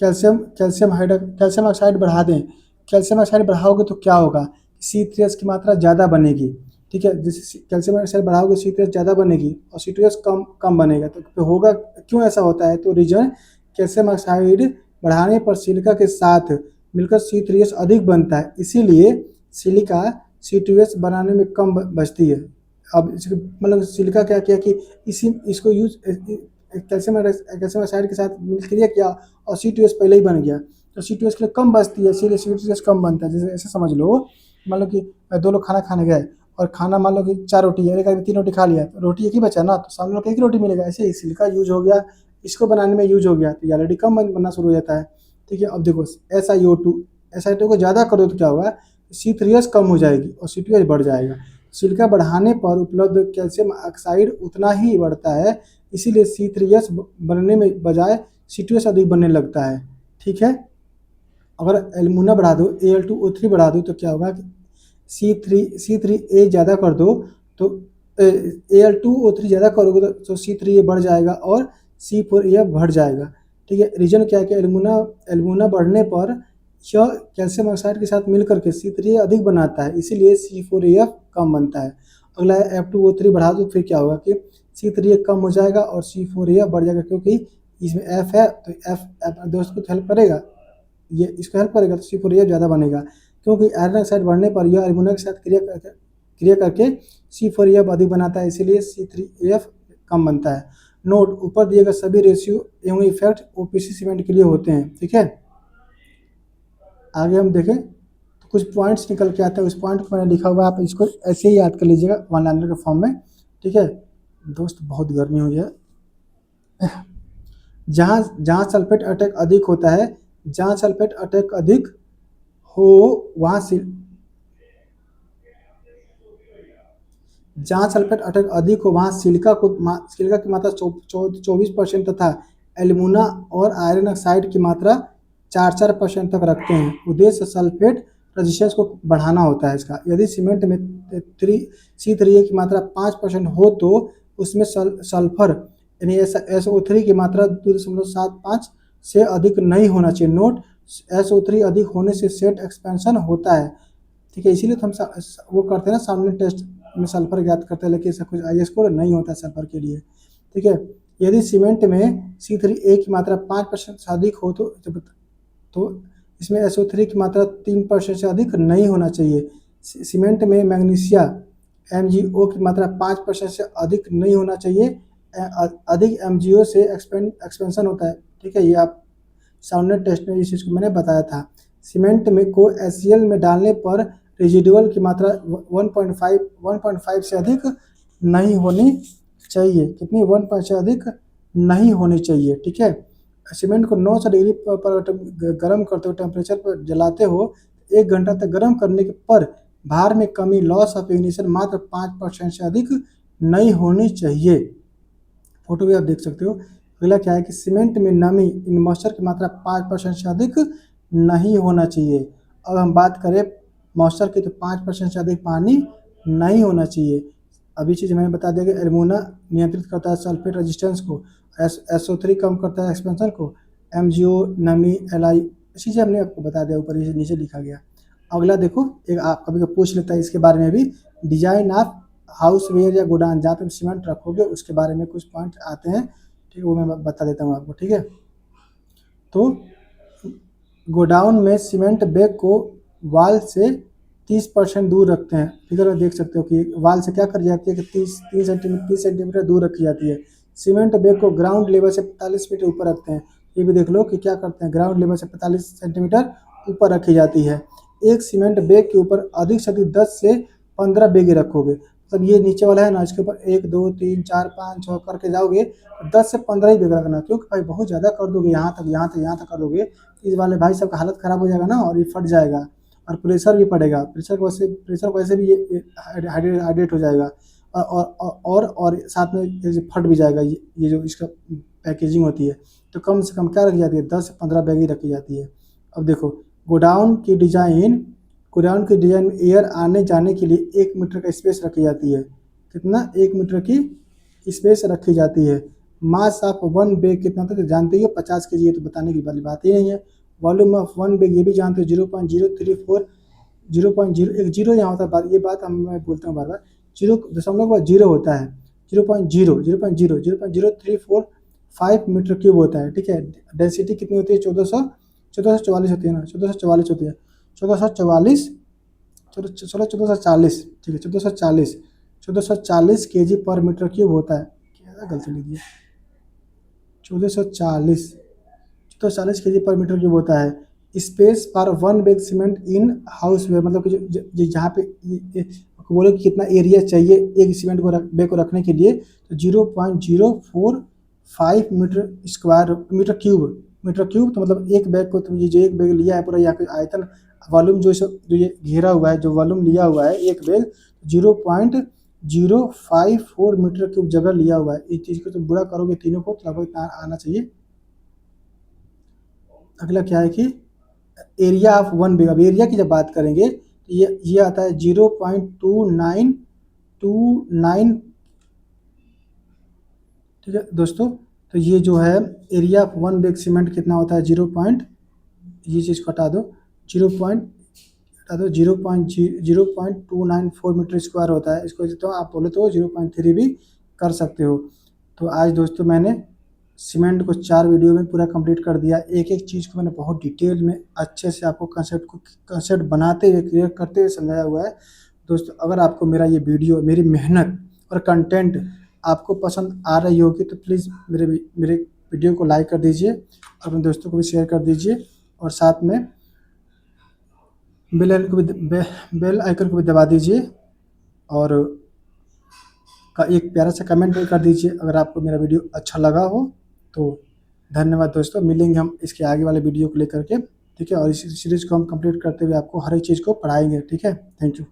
कैल्शियम ऑक्साइड बढ़ा दें, कैल्शियम ऑक्साइड बढ़ाओगे तो क्या होगा, C3H की मात्रा ज़्यादा बनेगी, ठीक है। जैसे कैल्शियम ऑक्साइड बढ़ाओगे C3H ज़्यादा बनेगी और C2H कम कम बनेगा, तो होगा क्यों ऐसा होता है, तो रीजन कैल्शियम ऑक्साइड बढ़ाने पर सिलिका के साथ मिलकर C3H अधिक बनता है, इसीलिए सिलिका C2H बनाने में कम बचती है। अब मतलब सिलिका क्या किया कि इसको यूज कैल्शियम ऑक्साइड के साथ क्रिया किया और C2H पहले ही बन गया, तो C2H के लिए कम बचती है, इसीलिए C2H कम बनता है। जैसे ऐसे समझ लो, मान लो कि दो लोग खाना खाने गए और खाना मान लो कि 4 रोटी है, एक आदमी 3 रोटी खा लिया, तो रोटी एक ही बचा ना, तो सामने लोग एक ही रोटी मिलेगा। ऐसे ही सिलिका यूज हो गया, इसको बनाने में यूज हो गया, तो ऑलरेडी कम बनना शुरू हो जाता है, ठीक है। अब देखो SiO2 को ज़्यादा कर दो तो क्या होगा, C3H कम हो जाएगी और C2H बढ़ जाएगा। सिलिका बढ़ाने पर उपलब्ध कैल्शियम ऑक्साइड उतना ही बढ़ता है, इसीलिए C3H बनने में बजाय C2H अधिक बनने लगता है, ठीक है। अगर एल्यूमिना बढ़ा दो, Al2O3 बढ़ा दो तो क्या होगा कि C3A ज़्यादा कर दो, तो Al2O3 ज़्यादा करोगे तो C3A बढ़ जाएगा और C4A बढ़ जाएगा, ठीक है। रीजन क्या है कि एल्यूमिना बढ़ने पर यह कैल्शियम ऑक्साइड के साथ मिलकर के C3A अधिक बनाता है, इसीलिए C4AF कम बनता है। अगला है F2O3 बढ़ा दो, फिर क्या होगा कि C3A कम हो जाएगा और C4AF बढ़ जाएगा, क्योंकि इसमें F है तो F दोस्त को हेल्प करेगा, ये इसको हेल्प करेगा, तो C4AF ज़्यादा बनेगा, क्योंकि आयरन ऑक्साइड बढ़ने पर यह एल्यूमिना के साथ क्रिया करके C4AF अधिक बनाता है, इसीलिए C3AF कम बनता है। नोट, ऊपर दिए गए सभी रेशियो एवं इफेक्ट OPC सीमेंट के लिए होते हैं, ठीक है। आगे हम देखें तो कुछ पॉइंट्स निकल के आते हैं, उस पॉइंट को मैंने लिखा हुआ है, आप इसको ऐसे ही याद कर लीजिएगा वन लाइनर के फॉर्म में, ठीक है। दोस्त बहुत गर्मी हुई है। जहाँ जहाँ सल्फेट अटैक अधिक होता है, जहाँ सल्फेट अटैक अधिक हो वहाँ जहाँ सल्फेट अटैक अधिक हो वहाँ सिलिका की मात्रा 24% तथा एल्यूमिना और आयरन ऑक्साइड की मात्रा 4% तक रखते हैं। उद्देश्य सल्फेट रेजिस्टेंस को बढ़ाना होता है इसका। यदि सीमेंट में C3A की मात्रा 5% हो तो उसमें सल्फर यानी SO3 की मात्रा 2.75 से अधिक नहीं होना चाहिए। नोट, SO3 अधिक होने से सेट एक्सपेंशन होता है, ठीक है। इसीलिए तो हम वो करते हैं ना, सामने टेस्ट में सल्फर ज्ञात करते हैं, लेकिन ऐसा कुछ IS कोड नहीं होता सल्फर के लिए, ठीक है। यदि सीमेंट में C3A की मात्रा 5% से अधिक हो तो इसमें SO3 की मात्रा 3% से अधिक नहीं होना चाहिए। सीमेंट में मैग्नीशिया MgO की मात्रा 5% से अधिक नहीं होना चाहिए। अधिक MgO से एक्सपेंशन होता है, ठीक है। ये आप साउंड टेस्ट में इस चीज़ को मैंने बताया था। सीमेंट में को HCl में डालने पर रेजिडुअल की मात्रा 1.5 से अधिक नहीं होनी चाहिए। कितनी? 1 से अधिक नहीं होनी चाहिए, ठीक है। सीमेंट को 900 डिग्री पर गर्म करते हो, टेम्परेचर पर जलाते हो, 1 घंटा तक गर्म करने के पर भार में कमी, लॉस ऑफ इग्निशन मात्र 5% से अधिक नहीं होनी चाहिए। फोटो भी आप देख सकते हो। अगला क्या है कि सीमेंट में नमी इन मॉइस्चर की मात्रा 5% से अधिक नहीं होना चाहिए। अब हम बात करें मॉइस्चर की, तो 5% से अधिक पानी नहीं होना चाहिए। अभी चीज़ मैंने बता दिया कि एल्यूमिना नियंत्रित करता है सल्फेट रेजिस्टेंस को, SO3 कम करता है एक्सपेंशन को, MgO नमी, Li चीज़ें हमने आपको बता दिया, ऊपर नीचे लिखा गया। अगला देखो, एक आप कभी कभी पूछ लेता है इसके बारे में भी, डिजाइन ऑफ हाउस वेयर या गोडाउन, जहाँ तुम सीमेंट रखोगे उसके बारे में कुछ पॉइंट आते हैं, ठीक है, वो मैं बता देता हूँ आपको, ठीक है। तो गोडाउन में सीमेंट बैग को वाल से 30% दूर रखते हैं। फिगर में देख सकते हो कि वाल से क्या कर जाती है कि 30 सेंटीमीटर दूर रखी जाती है। सीमेंट बैग को ग्राउंड लेवल से 45 फीट ऊपर रखते हैं। ये भी देख लो कि क्या करते हैं, ग्राउंड लेवल से 45 सेंटीमीटर ऊपर रखी जाती है। एक सीमेंट बैग के ऊपर अधिक से अधिक 10 से 15 बैगे रखोगे। मतलब ये नीचे वाला है ना, इसके ऊपर 1 2 3 4 5 6 करके जाओगे, 10 से 15 ही बैग रखना, क्योंकि भाई बहुत ज़्यादा कर दोगे, यहाँ तक कर दोगे, इस वाले भाई साहब का हालत ख़राब हो जाएगा ना, और ये फट जाएगा, और प्रेशर भी पड़ेगा। प्रेशर वैसे भी ये हाइड्रेट हो जाएगा, और साथ में ये फट भी जाएगा। ये जो इसका पैकेजिंग होती है, तो कम से कम क्या रखी जाती है, 10 से 15 बैग ही रखी जाती है। अब देखो, गोडाउन की डिज़ाइन में एयर आने जाने के लिए 1 मीटर का स्पेस रखी जाती है। कितना? 1 मीटर की स्पेस रखी जाती है। मास ऑफ 1 बैग कितना होता है तो जानते ही हो, 50 kg, ये तो बताने की वाली बात ही नहीं है। वॉल्यूम ऑफ 1 बैग ये भी जानते हो, 0.034, 0.0, एक जीरो यहाँ होता है, ये बात मैं बोलता हूँ बार बार, 0.0 होता है, 0.034 मीटर क्यूब होता है, ठीक है। डेंसिटी कितनी होती है? 1444 होती है ना, 1444 होती है, 1444, चलो चलो 1440, ठीक है, 1440 kg पर मीटर क्यूब होता है। क्या गलती लिख दिया, 1440 kg पर मीटर क्यूब होता है। Space for 1 bag cement in house where, मतलब कि जहाँ पे बोले कि कितना एरिया चाहिए एक सीमेंट को बैग को रखने के लिए, तो 0.045 मीटर क्यूब, तो मतलब एक बैग को, तो ये जो एक बैग लिया है पूरा, यहाँ पे आयतन वॉल्यूम जो ये घेरा हुआ है, जो वॉल्यूम लिया हुआ है एक बैग, 0.054 मीटर क्यूब जगह लिया हुआ है। इस चीज़ को तो बुरा करोगे तीनों को, तो लगभग इतना आना चाहिए। अगला क्या है कि एरिया ऑफ 1 बैग, अब एरिया की जब बात करेंगे तो ये आता है 0.2929, ठीक है दोस्तों। तो ये जो है एरिया ऑफ 1 बैग सीमेंट कितना होता है, ये चीज़ को हटा दो, 0.294 मीटर स्क्वायर होता है। इसको तो आप बोले तो 0.3 भी कर सकते हो। तो आज दोस्तों मैंने सीमेंट को 4 वीडियो में पूरा कंप्लीट कर दिया। एक एक चीज़ को मैंने बहुत डिटेल में अच्छे से आपको कंसेप्ट बनाते हुए, क्लियर करते हुए समझाया हुआ है। दोस्तों अगर आपको मेरा ये वीडियो, मेरी मेहनत और कंटेंट आपको पसंद आ रही होगी, तो प्लीज़ मेरे वीडियो को लाइक कर दीजिए, अपने दोस्तों को भी शेयर कर दीजिए, और साथ में बेल आइकन को भी दबा दीजिए, और एक प्यारा सा कमेंट भी कर दीजिए अगर आपको मेरा वीडियो अच्छा लगा हो तो। धन्यवाद दोस्तों, मिलेंगे हम इसके आगे वाले वीडियो को लेकर के, ठीक है। और इस सीरीज़ को हम कंप्लीट करते हुए आपको हर एक चीज़ को पढ़ाएंगे, ठीक है। Thank you.